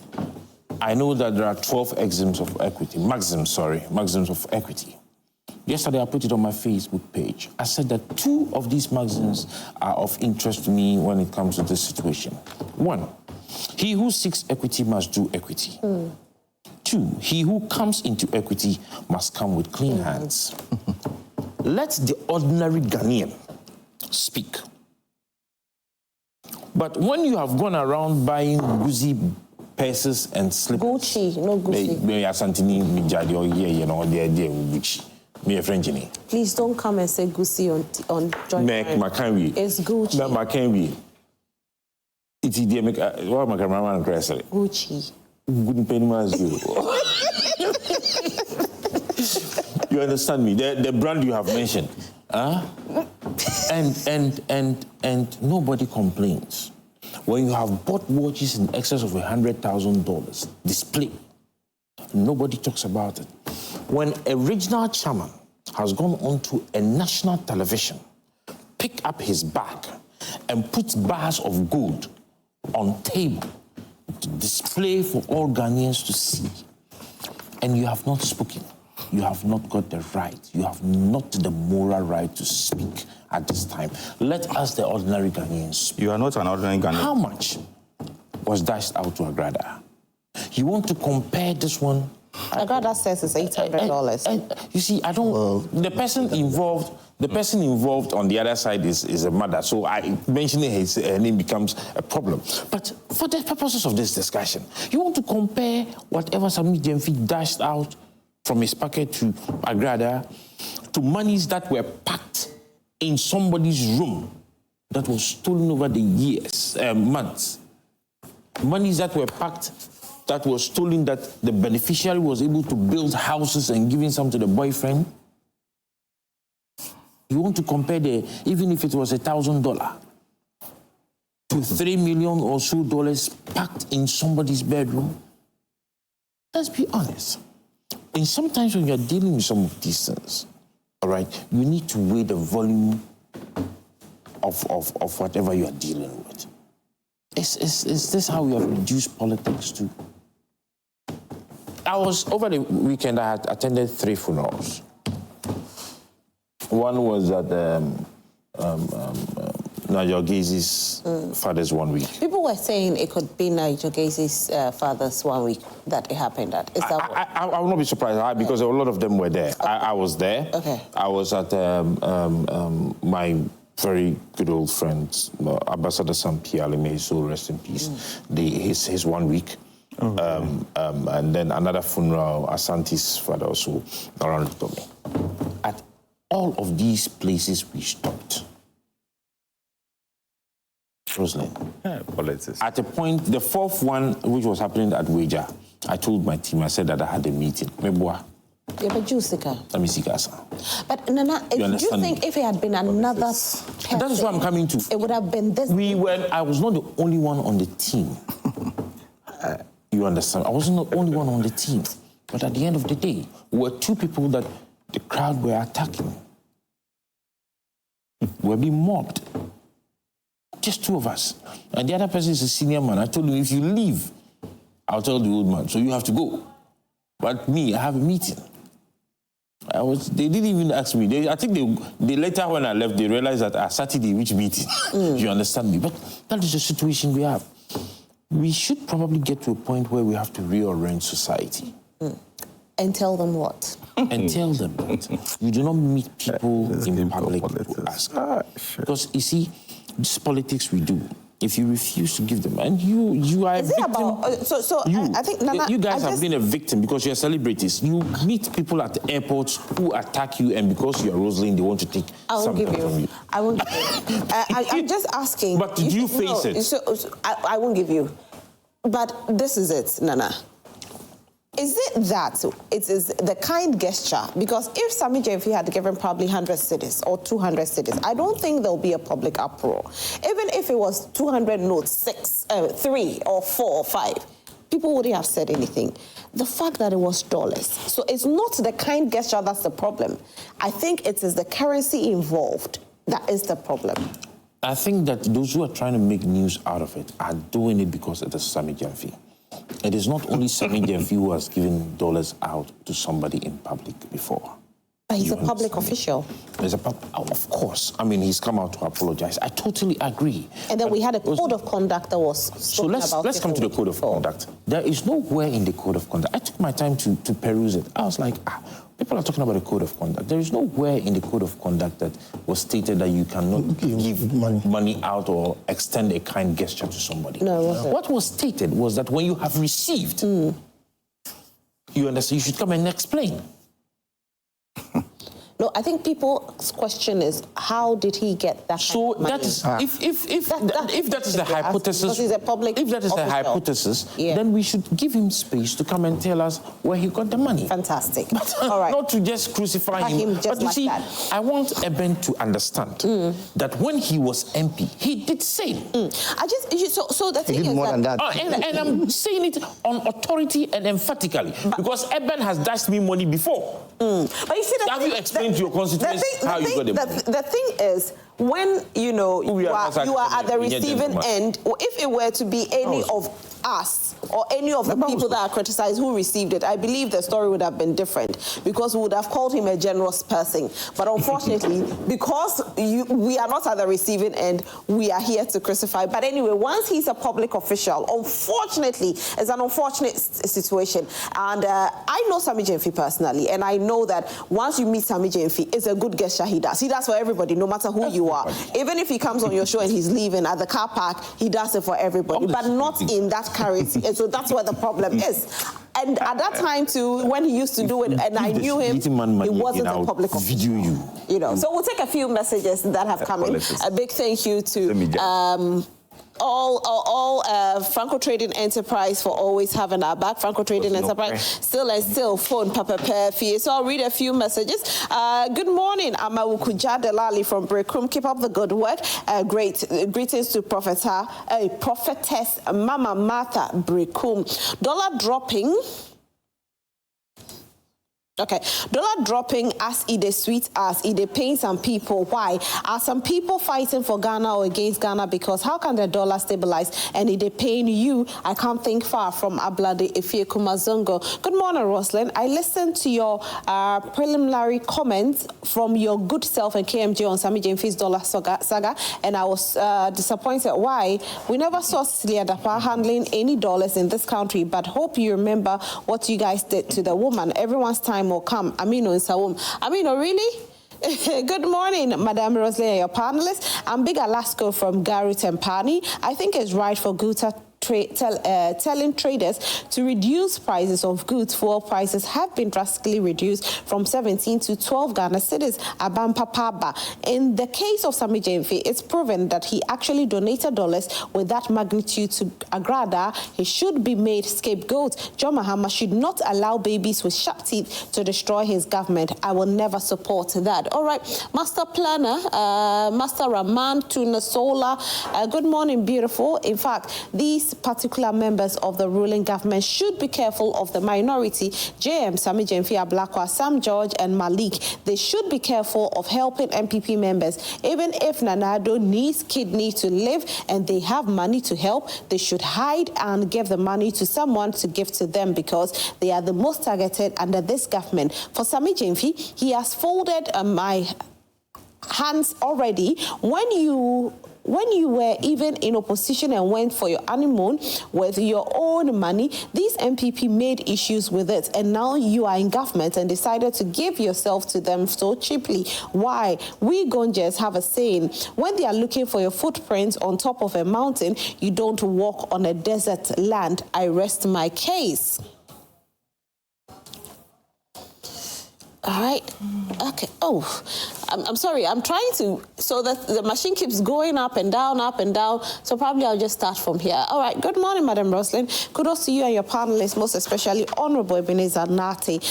I know that there are 12 axioms of equity, maxims of equity. Yesterday, I put it on my Facebook page. I said that 2 of these maxims are of interest to me when it comes to this situation. 1, he who seeks equity must do equity. 2, he who comes into equity must come with clean hands. Let the ordinary Ghanaian speak. But when you have gone around buying Gucci purses and slippers... Gucci, no Gucci. Please don't come and say Gucci on Joint Prime. It's Gucci. It's what my cameraman Gucci. You understand me? The brand you have mentioned, and nobody complains. when you have bought watches in excess of $100,000 display, nobody talks about it. When a regional chairman has gone onto a national television, pick up his bag and put bars of gold on table to display for all Ghanaians to see, and you have not spoken, you have not got the right, you have not the moral right to speak at this time. Let us, the ordinary Ghanaians, speak. You are not an ordinary Ghanaian. How much was dashed out to Agrada? You want to compare this one? Agrada says it's $800. You see, I don't. The person involved on the other side is a mother, so mentioning her name becomes a problem. But for the purposes of this discussion, you want to compare whatever Sammy Gyamfi dashed out from his pocket to Agrada to monies that were packed in somebody's room that was stolen over the years, months. Monies that were packed, that was stolen, that the beneficiary was able to build houses and giving some to the boyfriend. You want to compare even if it was $1,000 to $3 million or so packed in somebody's bedroom? Let's be honest. And sometimes when you're dealing with some of these things, all right, you need to weigh the volume of whatever you are dealing with. Is this how we have reduced politics to? Over the weekend, I had attended 3 funerals. One was at Nigel Gaze's father's 1 week. People were saying it could be Nigel Gaze's father's 1 week that it happened at. Is that I will not be surprised because a lot of them were there. Okay. I was there. Okay. I was at my very good old friend, Ambassador Sam Piali, may his soul rest in peace. His 1 week. And then another funeral, Asante's father also, around Tommy. At all of these places we stopped. Rosalind. Politics. At a point, the 4th one, which was happening at Wager, I told my team, I said that I had a meeting. But Nana, do you think if it had been another person, that is what I'm coming to. It would have been this. I was not the only one on the team. You understand? I wasn't the only one on the team. But at the end of the day, we were 2 people that the crowd were attacking. We were being mobbed. Just 2 of us. And the other person is a senior man. I told him, if you leave, I'll tell the old man, so you have to go. But me, I have a meeting. They didn't even ask me. I think they later, when I left, they realized that Saturday, which meeting? You understand me? But that is the situation we have. We should probably get to a point where we have to rearrange society. And tell them what? And tell them that you do not meet people in public to ask. Sure. Because, you see, this politics we do, if you refuse to give them, and you are a victim. I think, Nana, you guys have been a victim because you're celebrities. You meet people at the airports who attack you, and because you're Rosalind, they want to take something from you. I won't give you. I'm just asking. But did you face it? I won't give you. But this is it, Nana. Is it that it is the kind gesture? Because if Sammy Gyamfi had given probably 100 cedis or 200 cedis, I don't think there'll be a public uproar. Even if it was 200 notes, 3 or 4 or 5, people wouldn't have said anything. The fact that it was dollars. So it's not the kind gesture that's the problem. I think it is the currency involved that is the problem. I think that those who are trying to make news out of it are doing it because it is Sammy Gyamfi. It is not only Sammy Gyamfi who has given dollars out to somebody in public before. But he's a public official. Of course. I mean, he's come out to apologize. I totally agree. And then we had a code of conduct that was spoken about. So let's come to the code of conduct. There is nowhere in the code of conduct. I took my time to peruse it. I was like, people are talking about the code of conduct. There is nowhere in the code of conduct that was stated that you cannot give money out or extend a kind gesture to somebody. No, it wasn't. What was stated was that when you have received, you understand, you should come and explain. No, I think people's question is, how did he get that? So kind of money? that is, if that is the hypothesis, he's a public if that is the official. hypothesis, then we should give him space to come and tell us where he got the money. Fantastic. All right. Not to just crucify him. But you see, I want Eben to understand that when he was MP, he did say. So the thing is more than that. And I'm saying it on authority and emphatically because Eben has dashed me money before. But you see, have you explained to your constituents how you got the money? The thing is, when you are at the receiving end, or if it were to be any of us or any of the people that are criticized who received it, I believe the story would have been different because we would have called him a generous person. But unfortunately, because we are not at the receiving end, we are here to crucify. But anyway, once he's a public official, unfortunately, it's an unfortunate situation. And I know Sammy Gyamfi personally, and I know that once you meet Sammy Gyamfi, it's a good gesture he does. He does for everybody, no matter who you are. Even if he comes on your show and he's leaving at the car park, he does it for everybody, but not in that currency. And so that's where the problem is. And at that time too, when he used to do it, and I knew him, he wasn't a public official. You know. So we'll take a few messages that have come in. A big thank you to all Franco Trading Enterprise for always having our back. Franco Trading Enterprise still phone Papa Perfie. So I'll read a few messages. Good morning, Amawukuja Delali from Brekum. Keep up the good work. Greetings to prophetess Mama Martha Brekum. Dollar dropping. Okay, dollar dropping as it is sweet as it pains some people. Why? Are some people fighting for Ghana or against Ghana? Because how can the dollar stabilize and it pain you? I can't think far from Ablade Efie Kumazongo. Good morning, Roslyn. I listened to your preliminary comments from your good self and KMJ on Sammy Gyamfi's dollar saga, and I was disappointed. Why? We never saw Cecilia Dapa handling any dollars in this country, but hope you remember what you guys did to the woman. Everyone's time will come. Amino and Sawum. Amino, really? Good morning, Madam Roslyn, your panelists. I'm Big Alaska from Gary Tempani. I think it's right for Guta telling traders to reduce prices of goods. Fuel prices have been drastically reduced from 17 to 12 Ghana cedis. Abampapaba. In the case of Sammy Gyamfi, it's proven that he actually donated dollars with that magnitude to Agrada. He should be made scapegoat. John Mahama should not allow babies with sharp teeth to destroy his government. I will never support that. All right, Master Planner, Master Raman Tunasola. Good morning, beautiful. In fact, these particular members of the ruling government should be careful of the minority. JM, Sammy Gyamfi, Ablakwa, Sam George, and Malik. They should be careful of helping MPP members. Even if Nanado needs kidney to live and they have money to help, they should hide and give the money to someone to give to them because they are the most targeted under this government. For Sammy Gyamfi, he has folded my hands already. When you were even in opposition and went for your honeymoon with your own money, these MPP made issues with it. And now you are in government and decided to give yourself to them so cheaply. Why? We Gonjas have a saying, when they are looking for your footprints on top of a mountain, you don't walk on a desert land. I rest my case. All right. Okay. Oh, I'm sorry. I'm trying to, so that the machine keeps going up and down, So probably I'll just start from here. All right. Good morning, Madam Roslyn. Kudos to you and your panelists, most especially Honorable Ebenezer Nartey.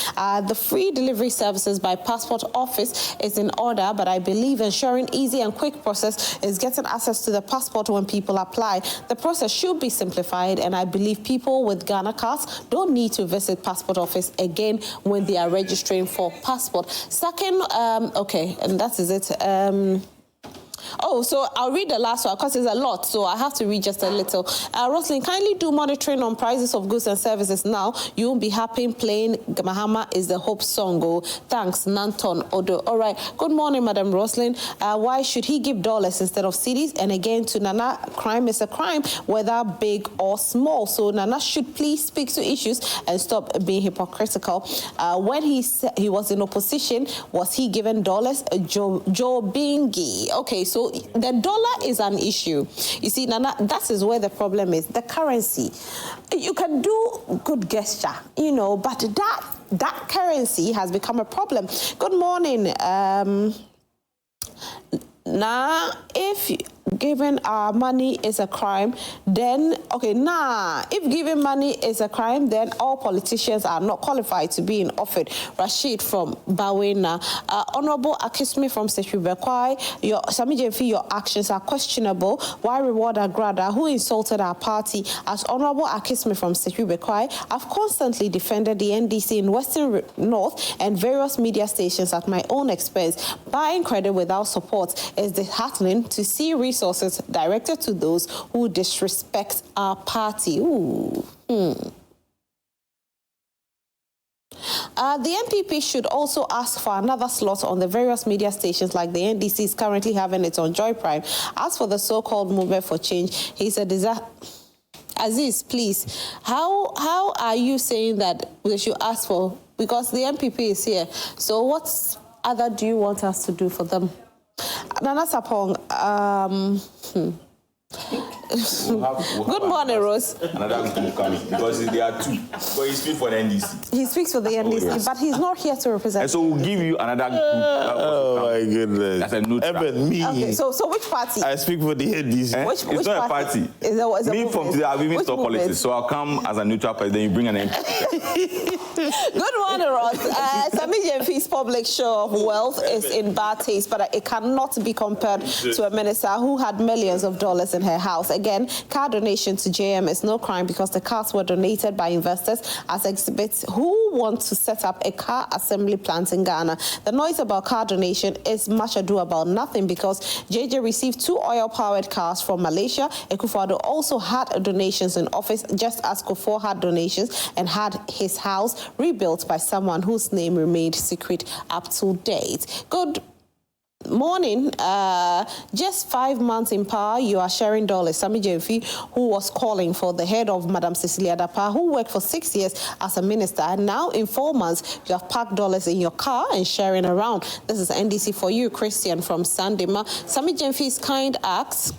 The free delivery services by passport office is in order, but I believe ensuring easy and quick process is getting access to the passport when people apply. The process should be simplified, and I believe people with Ghana cards don't need to visit passport office again when they are registering for passport. Second, okay, and that is it. Oh, so I'll read the last one because there's a lot, so I have to read just a little. Roslyn, kindly do monitoring on prices of goods and services now. You won't be happy playing Mahama is the Hope song. Oh, thanks, Nanton Odo. All right. Good morning, Madam Roslyn. Why should he give dollars instead of cedis? And again, to Nana, crime is a crime, whether big or small. So Nana should please speak to issues and stop being hypocritical. When he was in opposition, was he given dollars? Joe Bingi. Okay, so So the dollar is an issue. You see, Nana, that is where the problem is. The currency. You can do good gesture, you know, but that currency has become a problem. Good morning. Now, if giving our money is a crime, then, if giving money is a crime, then all politicians are not qualified to be in office. Rashid from Bawena. Honorable Akismi from Sechubekwai, Sammy Gyamfi, your actions are questionable. Why reward Agrada, who insulted our party? As Honorable Akismi from Sechubekwai, I've constantly defended the NDC in Western North and various media stations at my own expense. Buying credit without support is disheartening to see resources directed to those who disrespect our party. The NPP should also ask for another slot on the various media stations like the NDC is currently having it on Joy Prime. As for the so-called movement for change, he's a disaster. Aziz, please, how are you saying that we should ask for, because the NPP is here, so what other do you want us to do for them? Nana Sapong, good morning, Rose. Another group coming because there are two. But he speaks for the NDC. He speaks for the NDC, yes. But he's not here to represent. And so we'll give you another group. Oh my goodness. That's a neutral. Even me. Okay, so which party? I speak for the NDC. Which it's not party? a party. Me from today, I've even stopped politics. So I'll come as a neutral person, then you bring an MP. Good morning, Ross. Sammy Gyamfi's public show of wealth is in bad taste, but it cannot be compared to a minister who had millions of dollars in her house. Again, car donation to JM is no crime because the cars were donated by investors as exhibits who want to set up a car assembly plant in Ghana. The noise about car donation is much ado about nothing because JJ received 2 oil-powered cars from Malaysia. Akufo-Addo also had donations in office, just as Kufuor had donations and had his house rebuilt by someone whose name remained secret up to date. Good morning. Just 5 months in power, you are sharing dollars. Sammy Gyamfi, who was calling for the head of Madam Cecilia Dapa, who worked for 6 years as a minister, and now in 4 months, you have packed dollars in your car and sharing around. This is NDC for you, Christian from Sandema. Sammy Gyamfi's kind acts.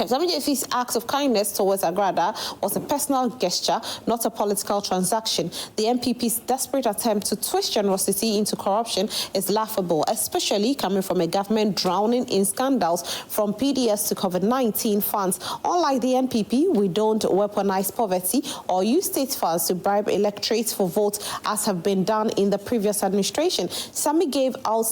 Sammy Gyamfi's acts of kindness towards Agrada was a personal gesture, not a political transaction. The NPP's desperate attempt to twist generosity into corruption is laughable, especially coming from a government drowning in scandals from PDS to COVID-19 funds. Unlike the NPP, we don't weaponize poverty or use state funds to bribe electorates for votes as have been done in the previous administration. Sammy gave out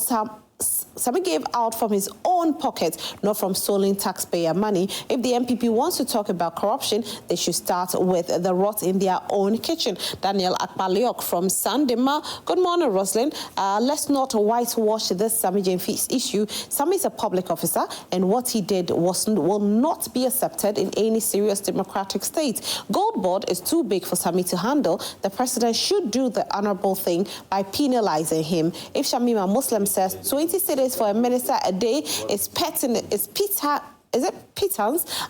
from his own pocket, not from stolen taxpayer money. If the NPP wants to talk about corruption, they should start with the rot in their own kitchen. Daniel Akpaliok from Sandema. Good morning, Roslyn. Let's not whitewash this Sammy Gyamfi's issue. Sammy is a public officer, and what he did will not be accepted in any serious democratic state. Gold board is too big for Sammy to handle. The president should do the honorable thing by penalizing him. If Shamima Muslim says 20 cities for a minister a day is pittance,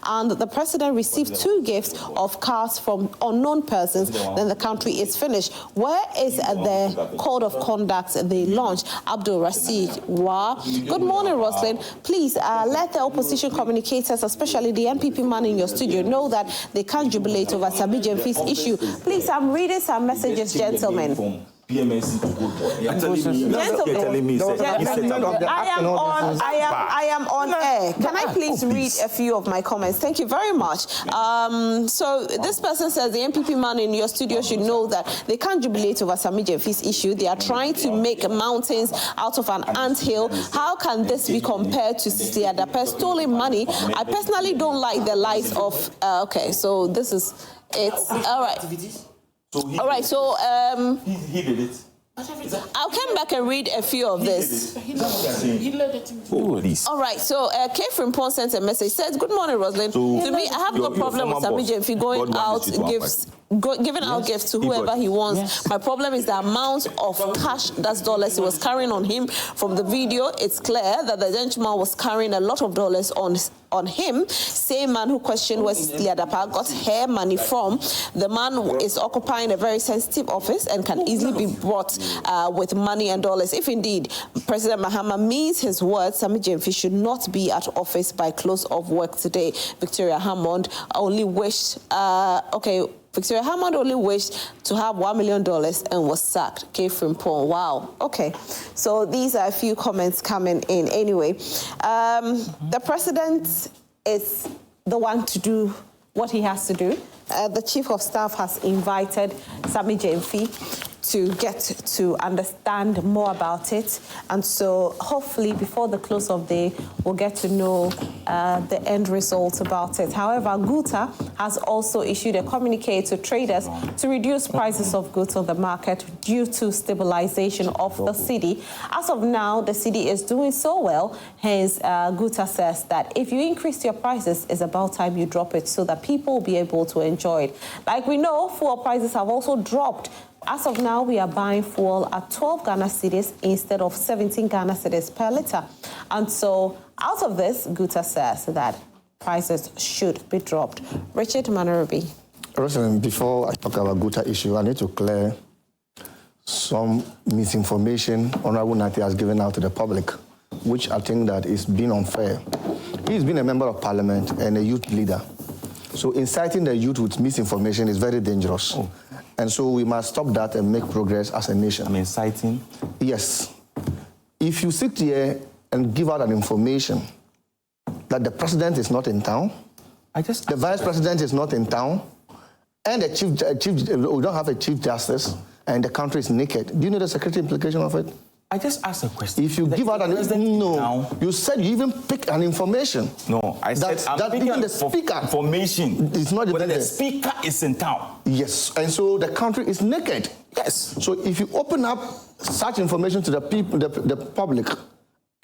and the president received 2 gifts of cars from unknown persons, then the country is finished. Where is the code of conduct they launched? Abdul Rashid Wa. Good morning, Roslyn. Please let the opposition communicators, especially the NPP man in your studio, know that they can't jubilate over Sammy Gyamfi's issue. Please, I'm reading some messages, gentlemen. PMSC to go for. I am on air. Can I please read a few of my comments? Thank you very much. So this person says the NPP man in your studio should know that they can't jubilate over Sammy Gyamfi's issue. They are trying to make mountains out of an anthill. How can this be compared to Cecilia Dapa's stolen money? I personally don't like the likes of. Okay, so this is it. All right. All right, so he did it. I'll come back and read a few of this. All right, so Kay from Pond sent a message. Says, good morning, Rosalind. To me, I have no problem with Sammy Gyamfi going out giving out gifts to whoever he wants. Yes. My problem is the amount of cash, that's dollars, he was carrying on him. From the video, it's clear that the gentleman was carrying a lot of dollars on on him. Same man who questioned where Liadapa got her money from. The man is occupying a very sensitive office and can easily be brought with money and dollars. If indeed President Mahama means his words, Sammy Gyamfi should not be at office by close of work today. Victoria Hammond only wished, Victoria Hammond only wished to have $1 million and was sacked. K. Frimpong. Wow. Okay. So these are a few comments coming in. Anyway, the president is the one to do what he has to do. The chief of staff has invited Sammy Gyamfi to get to understand more about it. And so hopefully before the close of the day, we'll get to know the end result about it. However, Guta has also issued a communique to traders to reduce prices of goods on the market due to stabilization of the Cedi. As of now, the Cedi is doing so well. Hence, Guta says that if you increase your prices, it's about time you drop it so that people will be able to enjoy it. Like we know, fuel prices have also dropped. As of now, we are buying fuel at 12 Ghana cedis instead of 17 Ghana cedis per litre. And so out of this, Guta says that prices should be dropped. Richard Manarobi. Rosalind, before I talk about Guta issue, I need to clear some misinformation Honorable Nartey has given out to the public, which I think that is being unfair. He's been a member of parliament and a youth leader. So inciting the youth with misinformation is very dangerous. And so we must stop that and make progress as a nation. I'm inciting? Yes. If you sit here and give out an information that the president is not in town, the vice president is not in town, and we don't have a chief justice, and the country is naked, do you know the security implication of it? I just asked a question. If you give out you said you even picked an information. No, I said I'm picking the speaker information. It's not whether the speaker is in town. Yes, and so the country is naked. Yes. So if you open up such information to the people, the public,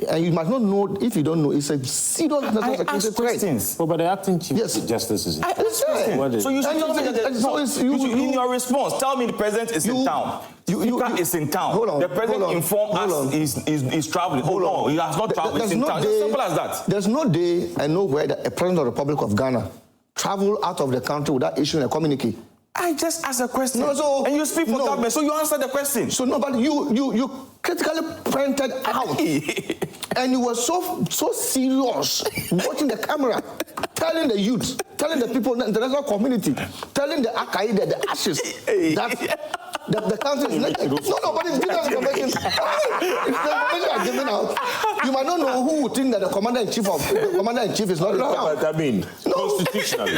and you must not know, if you don't know, it's a serious national security threat. But the acting chief justice is in town. So you should tell me that in your response, tell me the president is in town. Speaker is in town. Hold on. The president informed us is traveling. Hold on. He has not traveled. He's in town. It's simple as that. There's no day I know where the president of the Republic of Ghana traveled out of the country without issuing a communique. I just asked a question. And you speak for government, so you answer the question. So no, but you critically pointed out. And you were so serious watching the camera, telling the youth, telling the people, the international community, telling the Al-Qaeda, the Ashes, that the country is naked. No, but it's different information. It's the information are given out. You might not know who would think that the commander-in-chief is not in town. But I mean, constitutionally.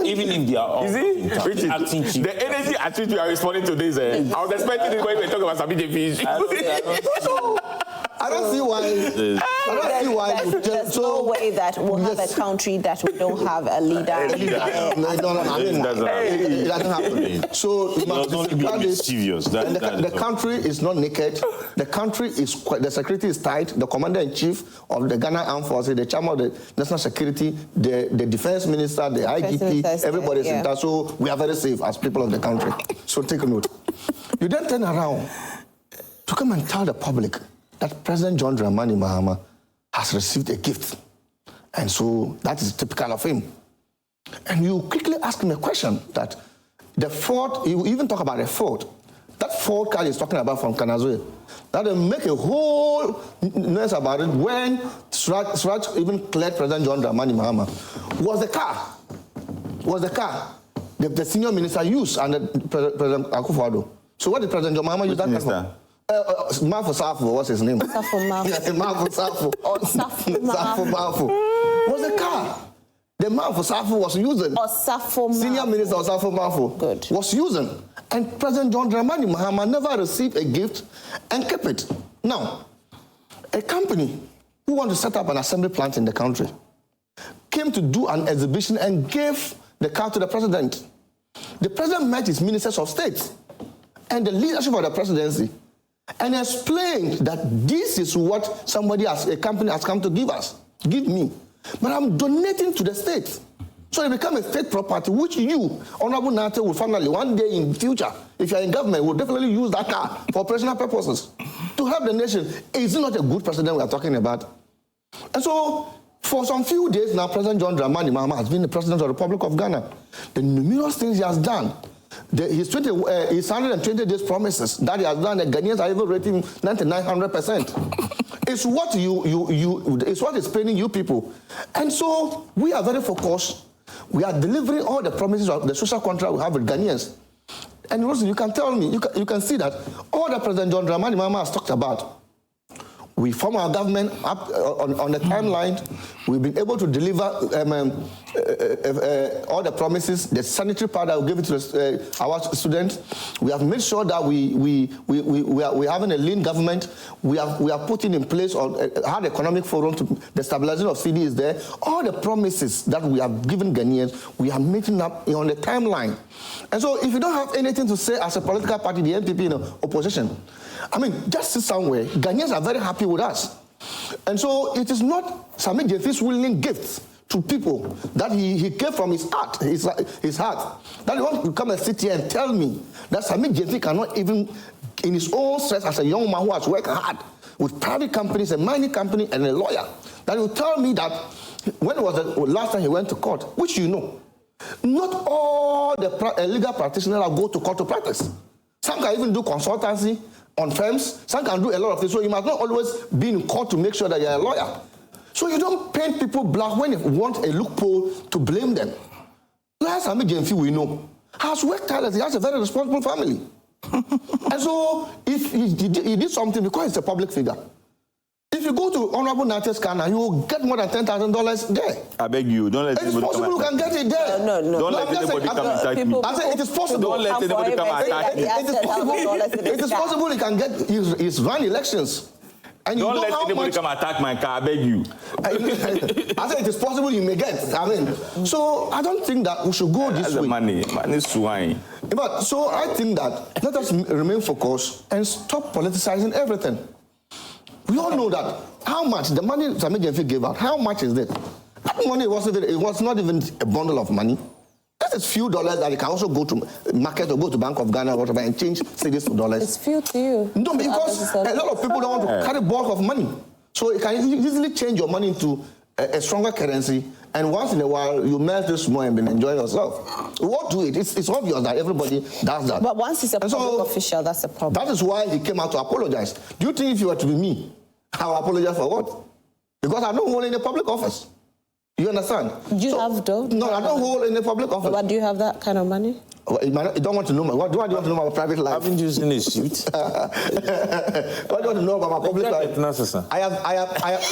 Even if they are all in town, the energy at which you are responding to this, I was expecting this when we talk about Sammy Gyamfi. I don't see why. There's no way that we'll have a country that we don't have a leader. It doesn't happen. So the country is not naked. The country is the security is tight. The commander-in-chief of the Ghana Armed Forces, the chairman of the National Security, the defense minister, the IGP, everybody is in touch. So we are very safe as people of the country. So take a note. You then turn around to come and tell the public that President John Dramani Mahama has received a gift. And so that is typical of him. And you quickly ask him a question that the Ford, you even talk about a Ford. That Ford car is talking about from Kanazue. That will make a whole noise about it when Suraj even cleared President John Dramani Mahama. Was the car the senior minister used under President Akufo-Addo. So what did President John Mahama use that car for? Mafo Safo, what's his name? Safo Mafo. Yes, Mafo Safo. Or Safo Mafo. Was the car the Mafo Safo was using? Or Safo Mafo. Senior Minister of Safo Mafo. Good. Was using. And President John Dramani Mahama never received a gift and kept it. Now, a company who want to set up an assembly plant in the country came to do an exhibition and gave the car to the president. The president met his ministers of state and the leadership of the presidency and explained that this is what a company has come to give me. But I'm donating to the state. So it become a state property, which you, Honorable Nartey, will finally, one day in future, if you're in government, will definitely use that car for personal purposes to help the nation. Is it not a good president we are talking about? And so For some few days now, President John Dramani Mahama has been the President of the Republic of Ghana. The numerous things he has done, his 120 days promises that he has done, the Ghanaians are even rating 99-100%. It's what it's what is paining you people. And so we are very focused. We are delivering all the promises of the social contract we have with Ghanaians. And also, you can tell me, you can see that all that President John Dramani Mahama has talked about, we form our government up on the timeline. We've been able to deliver all the promises, the sanitary part that we give it to our students. We have made sure that we are having a lean government. We are putting in place hard economic forum. The stabilization of Cedi is there. All the promises that we have given Ghanaians, we are meeting up on the timeline. And so if you don't have anything to say as a political party, the NPP in opposition, I mean, just sit somewhere. Ghanaians are very happy with us. And so it is not Sammy Gyamfi's willing gift to people that he gave from his heart, that he wants to come and sit here and tell me that Sammy Gyamfi cannot even, in his own stress as a young man who has worked hard with private companies, a mining company and a lawyer, that he will tell me that when was the last time he went to court, which you know, not all the legal practitioners go to court to practice. Some can even do consultancy on firms. Some can do a lot of things. So you must not always be in court to make sure that you're a lawyer. So you don't paint people black when you want a loophole to blame them. Last Sammy Gyamfi, we know, has worked tirelessly. He has a very responsible family. And so if he did something because he's a public figure, if you go to Honorable Nartey's Ghana, you will get more than $10,000 there. I beg you, don't let anybody come. It's possible you can get it there. No. Don't let anybody come and attack me. I say it is possible. Don't let anybody come and attack me. It is possible he can get his run elections. And don't let anybody come attack my car, I beg you. I say it is possible you may get. I mean, so I don't think that we should go this way. Money is swine. But so I think that let us remain focused and stop politicizing everything. We all know that how much the money Sammy Gyamfi gave out, how much is it? That money was not even a bundle of money. That is few dollars that you can also go to market or go to Bank of Ghana or whatever and change cedis to dollars. It's few to you. No, because a lot of people don't want to carry bulk of money. So you can easily change your money into a stronger currency, and once in a while you melt this more and enjoy yourself. We won't do it. It's obvious that everybody does that. But once it's a public official, that's a problem. That is why he came out to apologize. Do you think if you were to be me, I will apologize for what? Because I don't hold any public office. You understand? You have though? No, I don't hold any public office. But do you have that kind of money? You don't want to know what do I want to know about my private life? I've been using a suit. What do you want to know about my public life? I have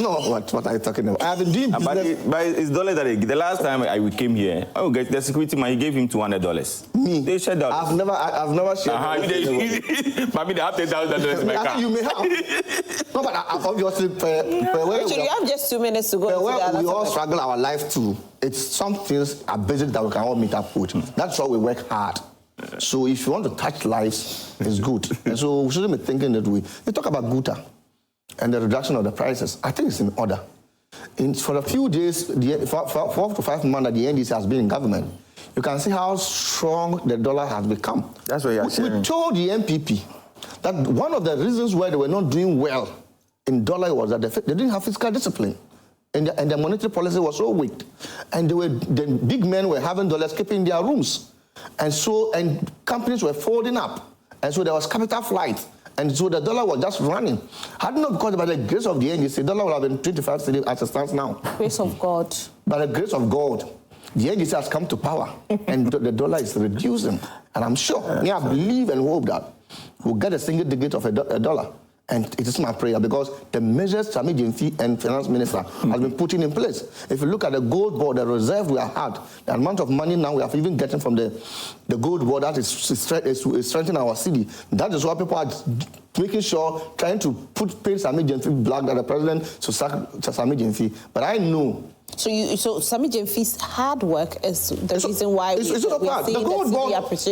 no, what are you talking about? I have been doing business. But it's dollars that the last time I came here, the security man, he gave him $200. Me? They shared that. I've never shared Maybe they have $10,000 in my car. I think you may have. No, but obviously, Richard, you have just 2 minutes to go. We all struggle our life too. It's some things are basic that we can all meet up with. That's why we work hard. So if you want to touch lives, it's good. And so we shouldn't be thinking that we talk about Guta and the reduction of the prices. I think it's in order. For a few days, 4 to 5 months that the NDC has been in government, you can see how strong the dollar has become. That's what you're saying. We told the MPP that one of the reasons why they were not doing well in dollar was that they didn't have fiscal discipline. And the monetary policy was so weak. And the big men were having dollars keeping in their rooms. And companies were folding up. And so there was capital flight. And so the dollar was just running. Had not because by the grace of the NDC, the dollar would have been 25 cedis as it stands now. Grace of God. By the grace of God, the NDC has come to power. And the dollar is reducing. And I'm sure, I believe and hope that we'll get a single digit of a dollar. And it is my prayer because the measures Sammy Gyamfi and Finance Minister has been putting in place. If you look at the gold board, the reserve we have had, the amount of money now we have even getting from the gold board that is strengthening our city. That is why people are making sure, trying to paint Sammy Gyamfi black that the president should sack Sammy Gyamfi. But I know. So Sammy Gyamfi's hard work is the reason why we're seeing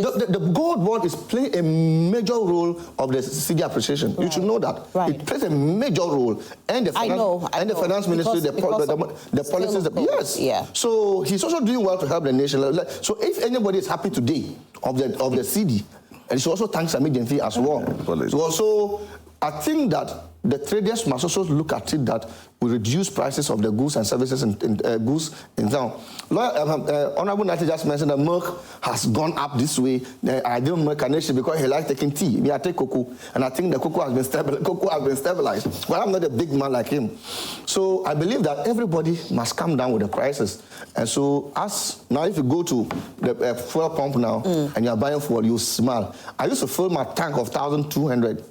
the gold board is playing a major role of the Cedi appreciation. Right. You should know that. Right. It plays a major role. And the finance ministry, the policies. Yes. Yeah. So he's also doing well to help the nation. So if anybody is happy today of the Cedi, and she also thanks Sammy Gyamfi as well. So I think that the traders must also look at it that we reduce prices of the goods and services in goods in town. Honorable Nartey just mentioned that milk has gone up this way. I don't make a nation because he likes taking tea. Me, I take cocoa, and I think the cocoa has been stabilized. But I'm not a big man like him. So I believe that everybody must come down with the prices. And so now if you go to the fuel pump now and you're buying fuel, you smile. I used to fill my tank of 1,200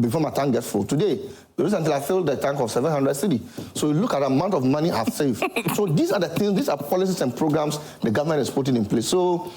before my tank gets full. Today, recently I filled the tank of 700 Cedi. So you look at the amount of money I've saved. So these are the things, these are policies and programs the government is putting in place. So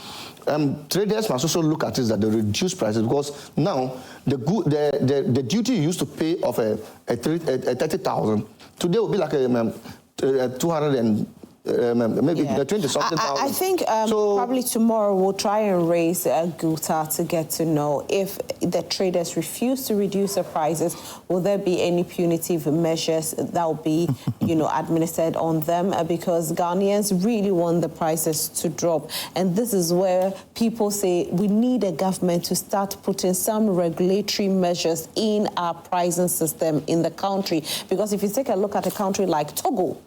traders must also look at it that they reduce prices, because now the duty you used to pay of a 30,000 today will be like a 200 and maybe 20-something thousand. I think probably tomorrow we'll try and raise Guta to get to know if the traders refuse to reduce the prices, will there be any punitive measures that will be, administered on them? Because Ghanaians really want the prices to drop. And this is where people say we need a government to start putting some regulatory measures in our pricing system in the country. Because if you take a look at a country like Togo,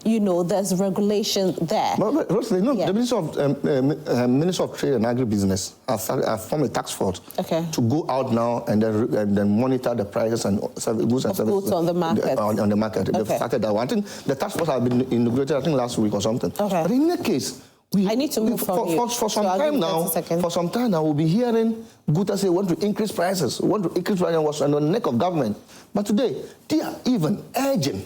there's regulation there. But Rosalie, the Minister of Trade and Agribusiness have formed a task force to go out now and then monitor the prices and goods and services goods on the market. On the market. They've started that one. I think the task force has been inaugurated, I think, last week or something. But in any case, I need to move for some time now. For some time now, we'll be hearing Guta say want to increase prices. Want to increase prices was on the neck of government. But today, they are even urging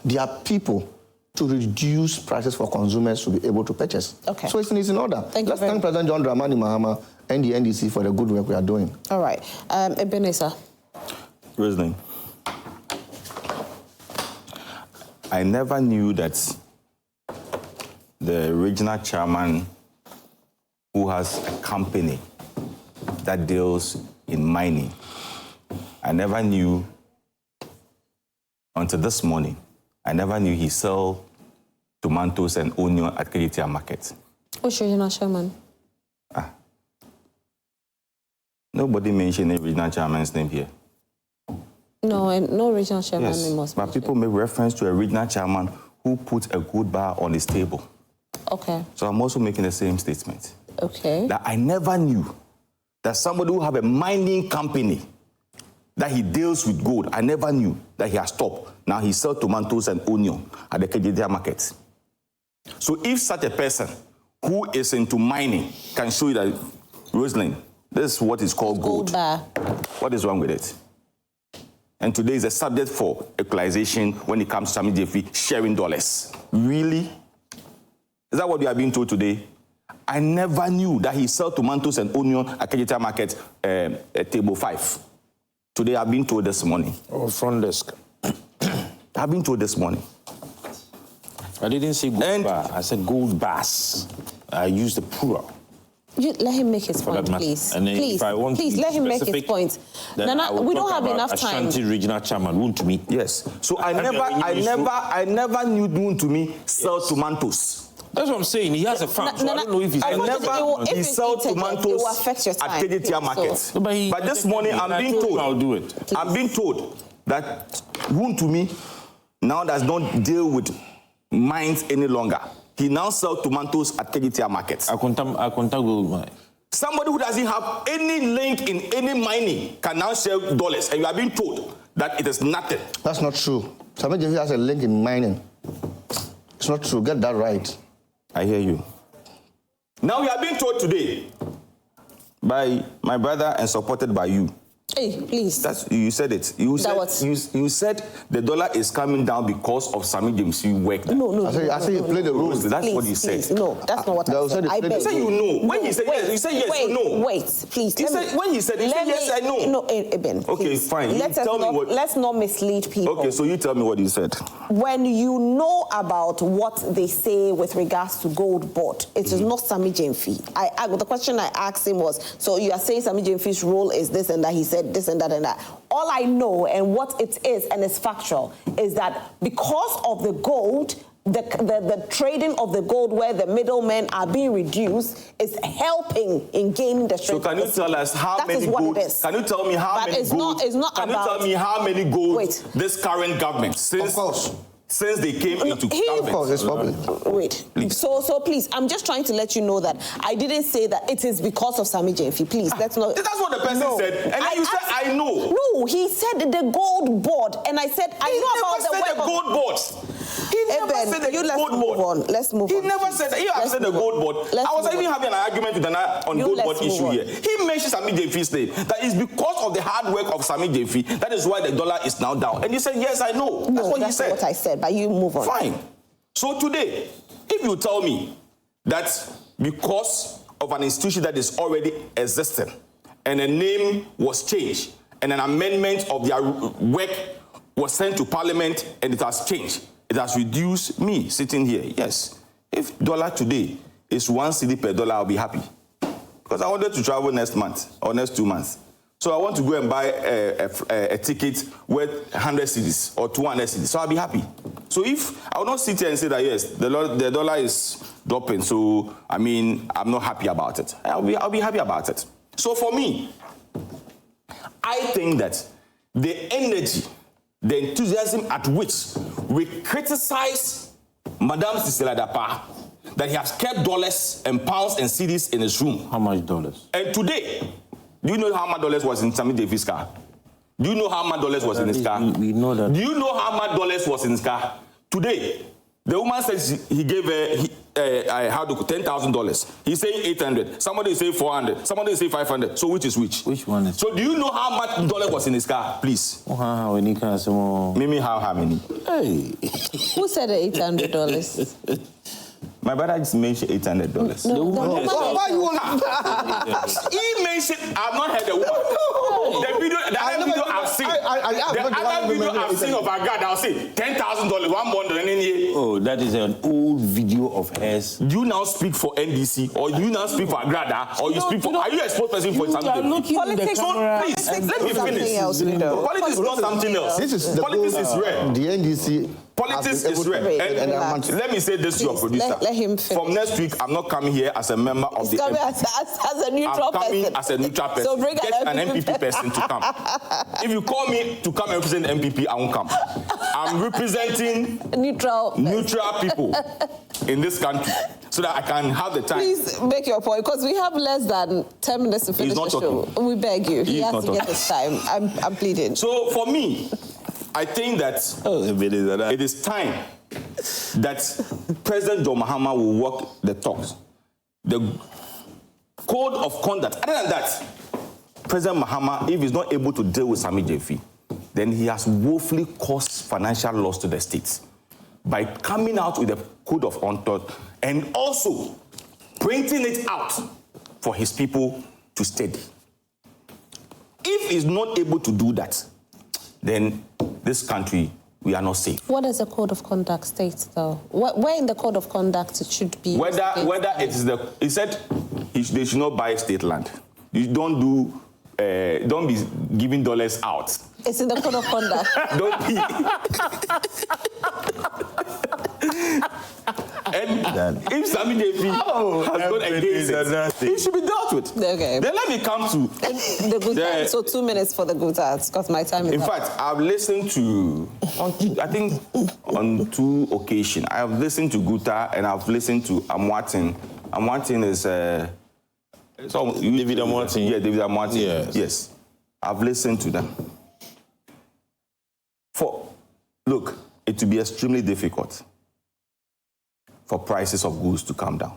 their people to reduce prices for consumers to be able to purchase. So it's in order. Let's thank President John Dramani Mahama and the NDC for the good work we are doing. All right. Ebenezer. President, I never knew that the regional chairman who has a company that deals in mining, I never knew until this morning. I never knew he sell tomatoes and onion at Cedi market. Which regional chairman? Nobody mentioned a regional chairman's name here. No, and no regional chairman name was but people make reference to a regional chairman who put a good bar on his table. So I'm also making the same statement. That I never knew that somebody who have a mining company that he deals with gold, I never knew that he has stopped. Now he sells tomatoes and onion at the Cedi market. So if such a person who is into mining can show you that, Rosalind, this is what is called gold. What is wrong with it? And today is a subject for equalization when it comes to Sammy Gyamfi sharing dollars. Really? Is that what we are being told today? I never knew that he sells tomatoes and onion at Cedi market, table 5. Today, I've been told this morning. Front desk. I've been told this morning. I didn't say gold bar. I said gold bars. I used the plural. Let him make his point, please. And please let him make his point. Nana, we don't have enough time. Ashanti regional chairman, Wuntumi. Yes. So I never knew Wuntumi sell tomatoes. That's what I'm saying. He has a farm. So I don't know if he's... He sells tomatoes at Cedi market. But this morning, I'm being told... I'll do it. I'm being told that Wuntumi now does not deal with mines any longer. He now sells tomatoes at Cedi market. Somebody who doesn't have any link in any mining can now sell dollars, and you are being told that it is nothing. That's not true. Sammy Gyamfi has a link in mining. It's not true. Get that right. I hear you. Now we are being told today by my brother and supported by you. Hey, please. You said it. You said the dollar is coming down because of Sammy Gyamfi work. No. I say you play the rules. That's what you said. No, that's not what I said. I said you know. When you said yes, you said yes or no. Wait, please. When you said yes, I know. No, Eben. Okay, fine. Let's not mislead people. Okay, so you tell me what you said. When you know about what they say with regards to gold board, it is not Sammy Gyamfi. The question I asked him was, so you are saying Sammy Gyamfi's role is this and that. He said this and that and that. All I know and what it is, and it's factual, is that because of the gold the trading of the gold where the middlemen are being reduced is helping in gaining the strength. So can you tell us how many gold? Can you tell me how many gold? It's not can about, you tell me how many gold this current government since they came into government? Of course, it's public. Wait. Please. So please, I'm just trying to let you know that I didn't say that it is because of Sammy Gyamfi. Please, that's not. That's what the person said, and then you said I know. No, he said the gold board, and I said I know about the gold board. He never said the gold board. Let's move on. He never said that. He said the gold board. I was even having an argument with Nana on gold board issue here. He mentioned Sammy Gyamfi's name. That is because of the hard work of Sammy Gyamfi. That is why the dollar is now down. And he said, yes, I know. That's what he said. That's what I said, but you move on. Fine. So today, if you tell me that because of an institution that is already existing and a name was changed and an amendment of their work was sent to Parliament and it has changed, it has reduced me sitting here. Yes. If dollar today is 1 cedi per dollar, I'll be happy. Because I wanted to travel next month or next 2 months. So I want to go and buy a ticket worth 100 cedis or 200 cedis. So I'll be happy. So if I will not sit here and say that, yes, the dollar is dropping, so, I mean, I'm not happy about it. I'll be happy about it. So for me, I think that the energy, the enthusiasm at which we criticize Madame Cicely Dapa, that he has kept dollars and pounds and cedis in his room. How much dollars? And today, do you know how much dollars was in Sammy Gyamfi's car? Do you know how much dollars was in his car? We know that. Do you know how much dollars was in his car? Today, the woman says he gave $10,000. He's saying 800. Somebody is saying 400. Somebody is saying 500. So which is which? Which one is? So do you know how much dollars was in his car? Please. Mimi, how many? Hey. Who said the $800? My brother just mentioned $800. No. Why you want to? He mentioned, I've not heard a word. The other video I've seen. The other video I've seen of our God, I'll say $10,000, $100. Oh, that is an old video of hers. Do you now speak for NDC, or do you now speak for Agrada, or you speak for? Are you a spokesperson for something? Politics. Please, let me finish. Politics is not something else. Politics is rare. The NDC. Politics is rare. And let me say this to your producer. Let him finish. From next week, I'm not coming here as a member of the coming as a neutral I'm coming person. as a neutral person. So bring Get an MPP person to come. If you call me to come and represent MPP, I won't come. I'm representing neutral people in this country so that I can have the time. Please make your point, because we have less than 10 minutes to finish the show. We beg you. He has to get his time. I'm pleading. So for me, I think that it is time that President John Mahama will walk the talks. The code of conduct. Other than that, President Mahama, if he's not able to deal with Sammy Gyamfi, then he has woefully caused financial loss to the states by coming out with a code of conduct and also printing it out for his people to study. If he's not able to do that, then this country, we are not safe. What does the code of conduct state, though? Where in the code of conduct it should be? Whether it is he said they should not buy state land. You don't be giving dollars out. It's in the code of conduct. Don't be. And if Sammy Gyamfi has gone against it, it should be dealt with. Okay. Then let me come to the good time. So 2 minutes for the good times, because my time is up. In fact, I've listened to, I think on 2 occasions, I've listened to Guta and I've listened to Amwatin. Amwatin is David Amwatin. Yeah, David Amwatin. Yes. I've listened to them. Look, it will be extremely difficult for prices of goods to come down.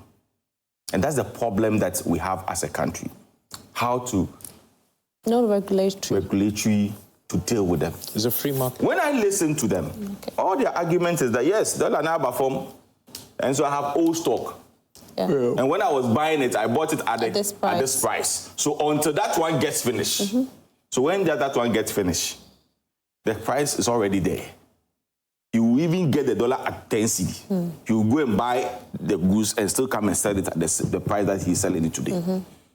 And that's the problem that we have as a country. How to... No regulatory to deal with them. It's a free market. When I listen to them, all their argument is that, yes, dollar now perform, and so I have old stock. Yeah. And when I was buying it, I bought it at this price. So until that one gets finished. So when that one gets finished, the price is already there. You will even get the dollar at 10 cedi. You will go and buy the goods and still come and sell it at the price that he's selling it today.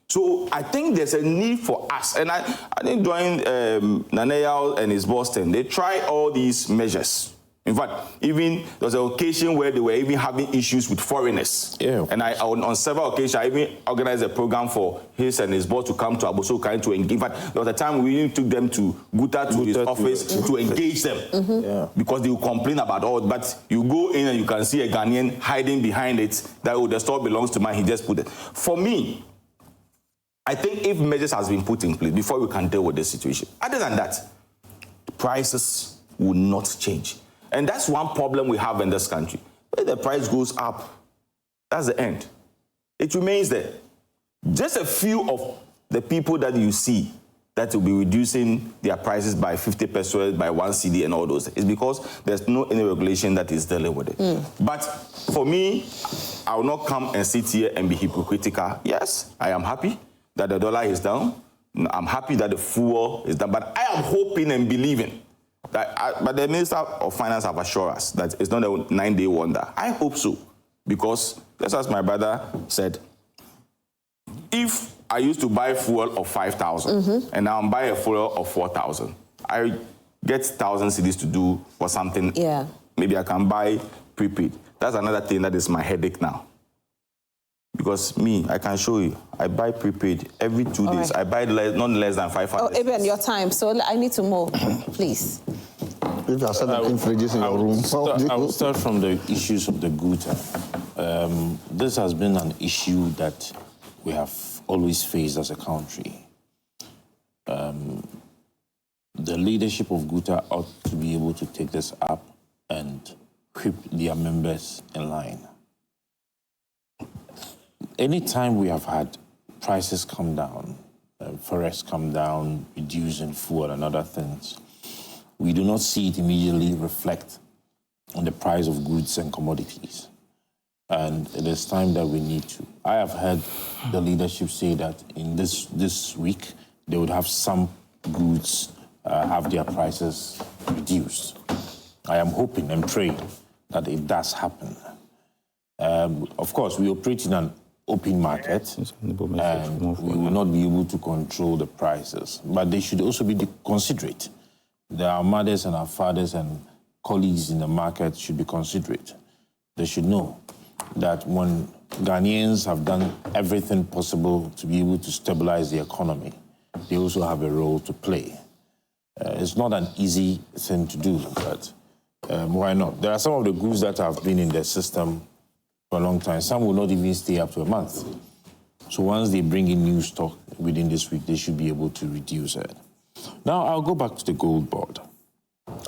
So I think there's a need for us. And I think during Naneyao and his Boston, they try all these measures In fact, even there was an occasion where they were even having issues with foreigners. Yeah. And on several occasions, I even organized a program for his and his boss to come to Abosokai to engage. In fact, there was a time we even took them to Guta to his office to engage them. Yeah. Because they would complain about all. But you go in and you can see a Ghanaian hiding behind it that, oh, the store belongs to mine, he just put it. For me, I think if measures has been put in place before we can deal with this situation, other than that, prices will not change. And that's one problem we have in this country. When the price goes up, that's the end. It remains there. Just a few of the people that you see that will be reducing their prices by 50 pesos, by 1 Cedi and all those, is because there's no any regulation that is dealing with it. But for me, I will not come and sit here and be hypocritical. Yes, I am happy that the dollar is down. I'm happy that the fuel is down. But I am hoping and believing but the Minister of Finance have assured us that it's not a 9-day wonder. I hope so, because just as my brother said, if I used to buy fuel of 5,000 and now I'm buying a fuel of 4,000, I get 1,000 cedis to do for something. Yeah. Maybe I can buy prepaid. That's another thing that is my headache now. Because me, I can show you, I buy prepaid every 2 days. Right. I buy not less than 500. Oh, Eben, your time. So I need to move, please. If you are selling fridges in your room. I will start from the issues of the Guta. This has been an issue that we have always faced as a country. The leadership of Guta ought to be able to take this up and keep their members in line. Anytime we have had prices come down, forex come down, reducing fuel and other things, we do not see it immediately reflect on the price of goods and commodities. And it is time that we need to. I have heard the leadership say that in this week, they would have some goods have their prices reduced. I am hoping and praying that it does happen. Of course, we operate in an open market, and we will not be able to control the prices. But they should also be considerate. Our mothers and our fathers and colleagues in the market should be considerate. They should know that when Ghanaians have done everything possible to be able to stabilize the economy, they also have a role to play. It's not an easy thing to do, but why not? There are some of the goods that have been in the system for a long time. Some will not even stay up to a month. So once they bring in new stock within this week, they should be able to reduce it. Now, I'll go back to the gold board.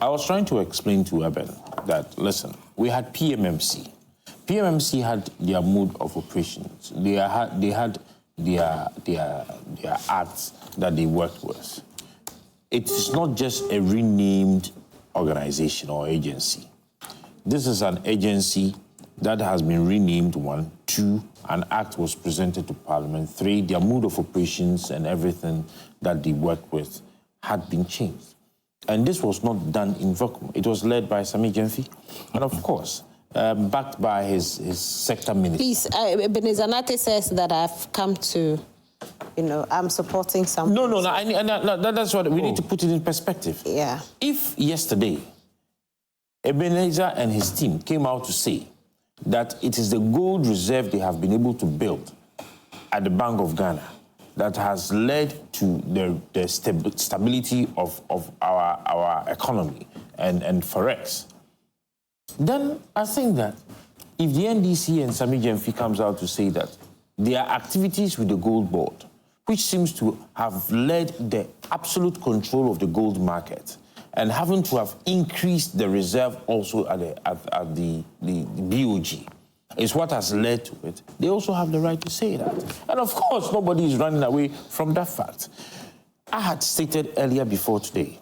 I was trying to explain to Eben that, listen, we had PMMC. PMMC had their mode of operations. They had their acts that they worked with. It is not just a renamed organization or agency. This is an agency that has been renamed, 1. 2, an act was presented to Parliament. 3, their mode of operations and everything that they worked with had been changed. And this was not done in vacuum. It was led by Sammy Gyamfi, and of course, backed by his sector minister. Please, Nartey says that I've come to, I'm supporting something. No, that's what we need to put it in perspective. Yeah. If yesterday, Ebenezer and his team came out to say that it is the gold reserve they have been able to build at the Bank of Ghana that has led to the stability of our economy and forex, then I think that if the NDC and Sammy Gyamfi comes out to say that their activities with the gold board, which seems to have led the absolute control of the gold market and having to have increased the reserve also at the BOG, is what has led to it. They also have the right to say that. And of course, nobody is running away from that fact. I had stated earlier before today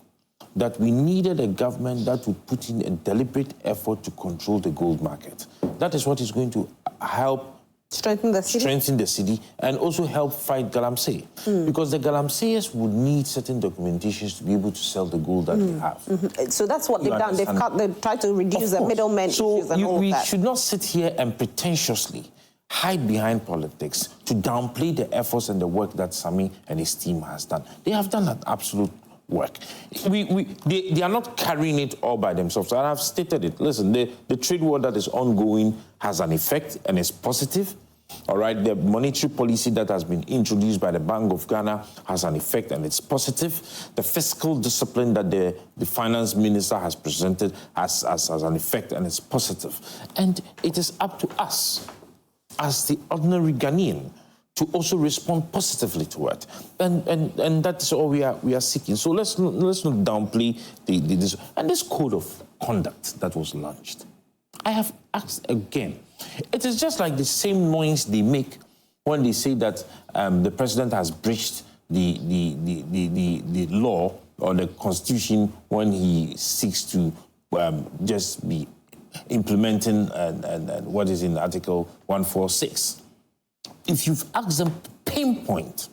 that we needed a government that would put in a deliberate effort to control the gold market. That is what is going to help strengthen the city and also help fight galamsey. Because the galamseyers would need certain documentations to be able to sell the gold that they have. So that's what they've done. They've tried to reduce the middlemen issues and all of that. We should not sit here and pretentiously hide behind politics to downplay the efforts and the work that Sammy and his team has done. They have done an absolute work. They are not carrying it all by themselves. And I've stated it. Listen, the trade war that is ongoing has an effect and is positive. All right, the monetary policy that has been introduced by the Bank of Ghana has an effect and it's positive. The fiscal discipline that the finance minister has presented has an effect and it's positive. And it is up to us, as the ordinary Ghanaian, to also respond positively to it. And that's all we are seeking. So let's not downplay this. And this code of conduct that was launched, I have asked again, it is just like the same noise they make when they say that the president has breached the law or the constitution when he seeks to just be implementing and what is in Article 146. If you've asked them to pinpoint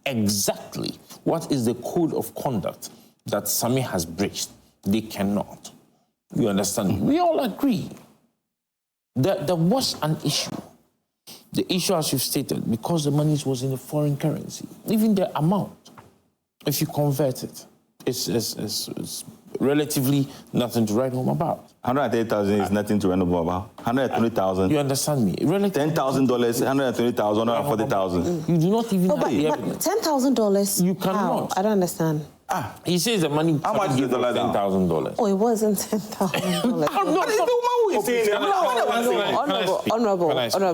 exactly what is the code of conduct that Sammy has breached, they cannot. You understand? We all agree. There was an issue. The issue, as you've stated, because the money was in a foreign currency, even the amount, if you convert it, it's relatively nothing to write home about. 130,000 is nothing to write home about. 120,000. You understand me? $10,000, 120,000, 140,000. You do not even have the evidence. $10,000. You cannot. I don't understand. He says the money. How much is the dollar down? $10,000. Oh, it wasn't $10,000. Honorable,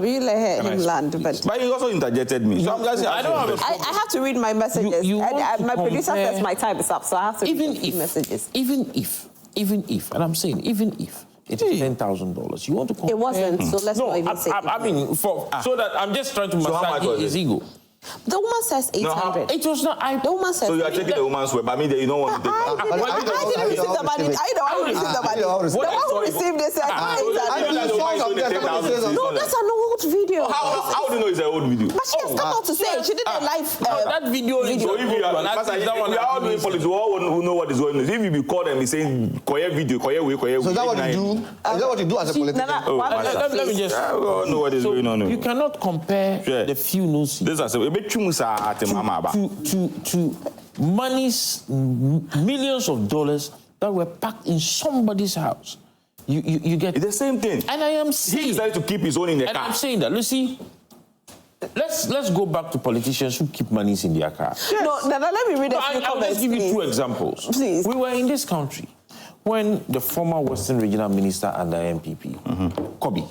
you let him land. But he also interjected me. So I have to read my messages. My producer says my time is up, so I have to read messages. Even if, and I'm saying, even if it is $10,000, you want to compare? It wasn't, so let's not even say I mean, so that I'm just trying to massage his ego. The woman says 800. It was not. The woman says. So you are taking the woman's word, but I mean, you don't want to take I didn't receive the money. I don't receive the money. The one who received this said 800. No, that's an old video. How do you know it's an old video? But she has come out to say she did a live. That video. So if you are all doing politics, we all know what is going on. If you be called and be saying Koye video, Koye way. So is that what you do? Is that what you do as a politician? Let me just. I don't know what is going on. You cannot compare the few notes. To monies, millions of dollars that were packed in somebody's house. You get it's the same thing. And I am saying he decided to keep his own in the car. And I'm saying that. Lucy, let's go back to politicians who keep monies in their car. Yes. No, let me read a few comments. I'll just give you two examples. Please. We were in this country when the former Western Regional Minister under MPP, Kobe,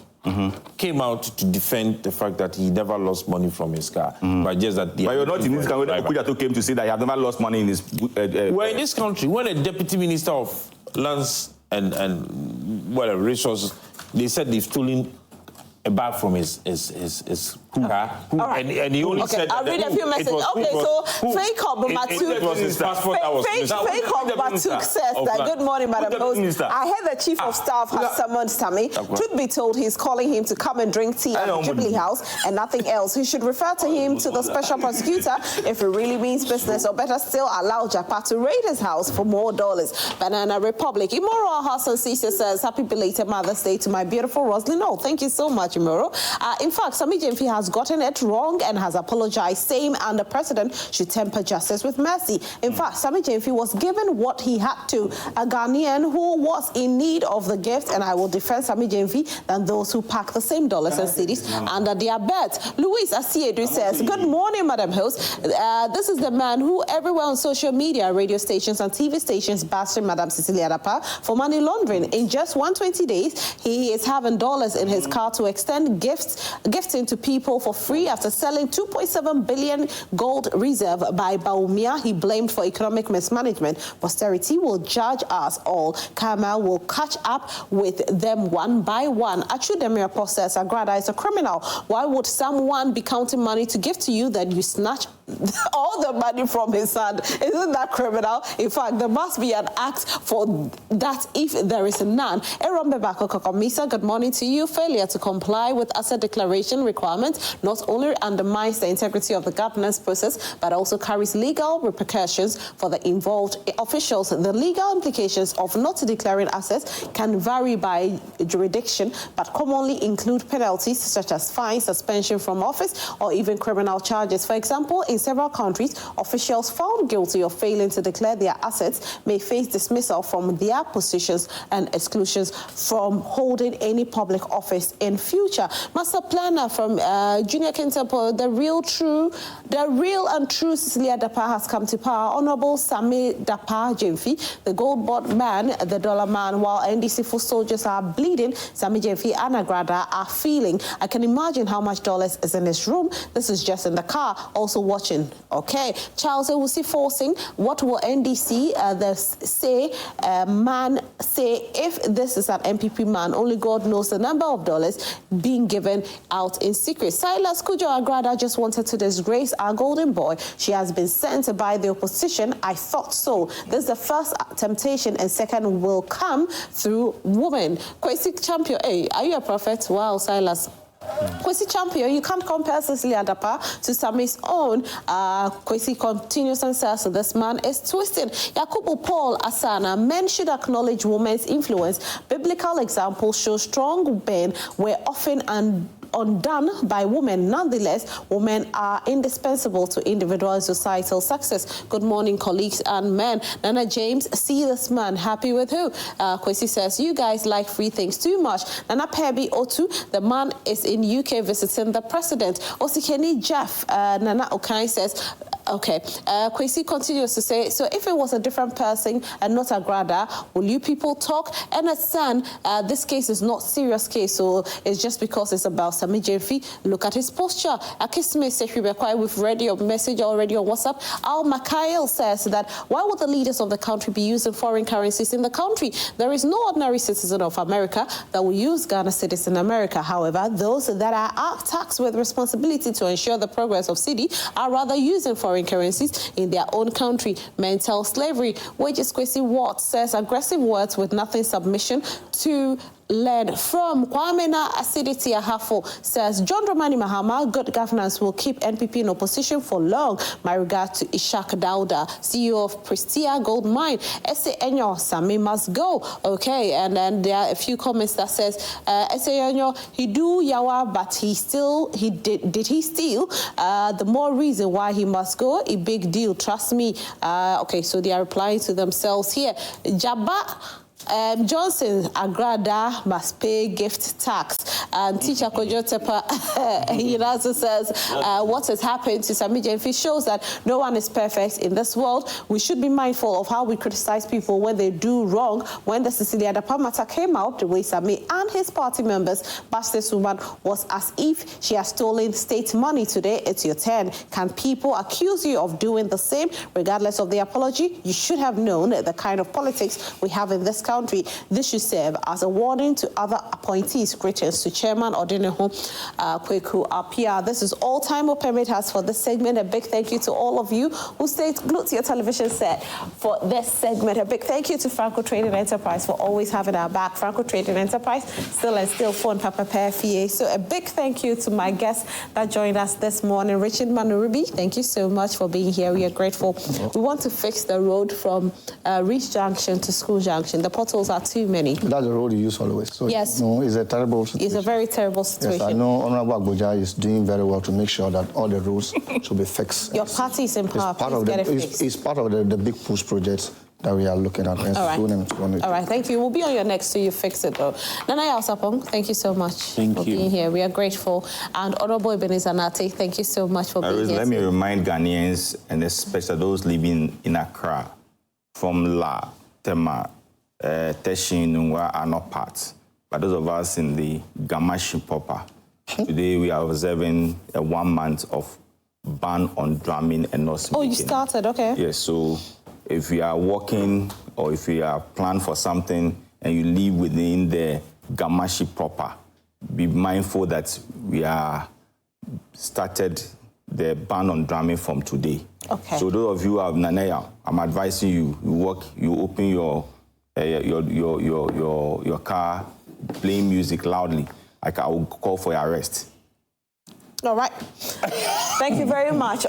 came out to defend the fact that he never lost money from his car, but just that. But you're not in this country. Kujato came to say that he had never lost money in his. We're in this country when a deputy minister of lands and whatever resources, they said they've stolen a bag from his car, and he only said. I'll read a few messages. Okay, so Facob Batuk says that, good morning, Madam Host. I heard the Chief of Staff has summoned Sammy. Truth be told, he's calling him to come and drink tea at the Jubilee House and nothing else. He should refer to him to the special prosecutor if it really means business, or better still, allow Japa to raid his house for more dollars. Banana Republic. Imoro Hassan Sisa says, happy belated Mother's Day to my beautiful Roslyn. Oh, thank you so much, Imoro. In fact, Sammy Gyamfi has gotten it wrong and has apologized, saying, and the president should temper justice with mercy. In fact, Sammy Gyamfi was given what he had to, a Ghanaian who was in need of the gift, and I will defend Sammy Gyamfi than those who pack the same dollars and cedis under their beds. Luis Asiedu says, good morning, Madam Host. This is the man who everywhere on social media, radio stations and TV stations bashing Madam Cecilia Dapa for money laundering. In just 120 days, he is having dollars in his car to extend gifting to people for free after selling 2.7 billion gold reserve by Baumia he blamed for economic mismanagement. Posterity will judge us all. Kama will catch up with them one by one. Achudemir says Agrada is a criminal. Why would someone be counting money to give to you that you snatch all the money from his hand? Isn't that criminal? In fact, there must be an act for that if there is none. Erombe Bako Kokomisa, good morning to you. Failure to comply with asset declaration requirements government not only undermines the integrity of the governance process, but also carries legal repercussions for the involved officials. The legal implications of not declaring assets can vary by jurisdiction, but commonly include penalties such as fines, suspension from office, or even criminal charges. For example, in several countries, officials found guilty of failing to declare their assets may face dismissal from their positions and exclusions from holding any public office in future. Master Planner from Junior Kintempo, the real and true Cecilia Dapa has come to power. Honorable Sammy Gyamfi, the gold board man, the dollar man, while NDC foot soldiers are bleeding, Sammy Gyamfi and Agrada are feeling. I can imagine how much dollars is in this room. This is just in the car, also watching. Okay, Charles Ewusi forcing. What will NDC say if this is an MPP man? Only God knows the number of dollars being given out in secret. Silas Kujo Agrada just wanted to disgrace our golden boy. She has been sent by the opposition. I thought so. This is the first temptation, and second will come through women. Kwesi Champion, hey, are you a prophet? Wow, Silas. Kwesi Champion, you can't compare Cecilia Dapa to Sammy's own. Kwesi continues and says this man is twisted. Yakubu Paul Asana, men should acknowledge women's influence. Biblical examples show strong men were often undone by women. Nonetheless, women are indispensable to individual and societal success. Good morning, colleagues and men. Nana James, see this man happy with who? Kwesi says, you guys like free things too much. Nana Pebi Otu, the man is in UK visiting the president. Osikeni Jeff, Nana Okai says, okay. Kwesi continues to say, so if it was a different person and not Agrada, will you people talk? And at San, this case is not serious case, so it's just because it's about Sammy Gyamfi. Look at his posture. Akisme Sefribekwai, we've read your message already on WhatsApp. Al Makail says that why would the leaders of the country be using foreign currencies in the country? There is no ordinary citizen of America that will use Ghana cedis in America. However, those that are taxed with responsibility to ensure the progress of Cedi are rather using foreign currencies in their own country. Mental slavery. Wages Kwesi Watt says aggressive words with nothing submission to learn from. Kwamena Acidity Ahafo says John Dramani Mahama, good governance will keep NPP in opposition for long. My regard to Ishak Dauda, CEO of Prestia Gold Mine. Ese Enyo, Sammy must go. Okay, and then there are a few comments that says Ese Enyo, he do yawa, but did he steal? The more reason why he must go, a big deal, trust me. Okay, so they are replying to themselves here. Jabba Johnson Agrada must pay gift tax. And Teacher Kojo Tepa, he also says what has happened to Sammy Gyamfi shows that no one is perfect in this world. We should be mindful of how we criticize people when they do wrong. When the Cecilia Dapa matter came out, the way Sammy and his party members bashed this woman was as if she has stolen state money. Today, it's your turn. Can people accuse you of doing the same? Regardless of the apology, you should have known the kind of politics we have in this country. This should serve as a warning to other appointees. Greetings to Chairman Odineho Kweku Apia. This is all time or permit has for this segment. A big thank you to all of you who stayed glued to your television set for this segment. A big thank you to Franco Trading Enterprise for always having our back. Franco Trading Enterprise, still phone Papa Perfie. So a big thank you to my guests that joined us this morning. Richard Manurubi, thank you so much for being here. We are grateful. We want to fix the road from Ritz Junction to School Junction. The potholes are too many. That's the road you use always. So yes. No, it's a terrible situation. It's a very terrible situation. Yes, I know Honorable Agboja is doing very well to make sure that all the roads should be fixed. Your party is in power. It's part of the big push projects that we are looking at. All right, thank you. We'll be on your next till you fix it, though. Nana Yasapong, thank you so much for being here. We are grateful. And Honorable Ebenezer Nartey, thank you so much for being here. Let me remind Ghanaians, and especially those living in Accra, from La, Tema, Teshin, Nungwa are not part. But those of us in the Gamashi Popa, today we are observing a 1 month of ban on drumming and not smoking. Oh, you started, okay. Yes, so if you are working or if you are planned for something and you live within the Gamashi proper, be mindful that we are started the ban on drumming from today. Okay. So those of you who have Nanaya, I'm advising you, you open your car, playing music loudly. I will call for your arrest. All right. Thank you very much.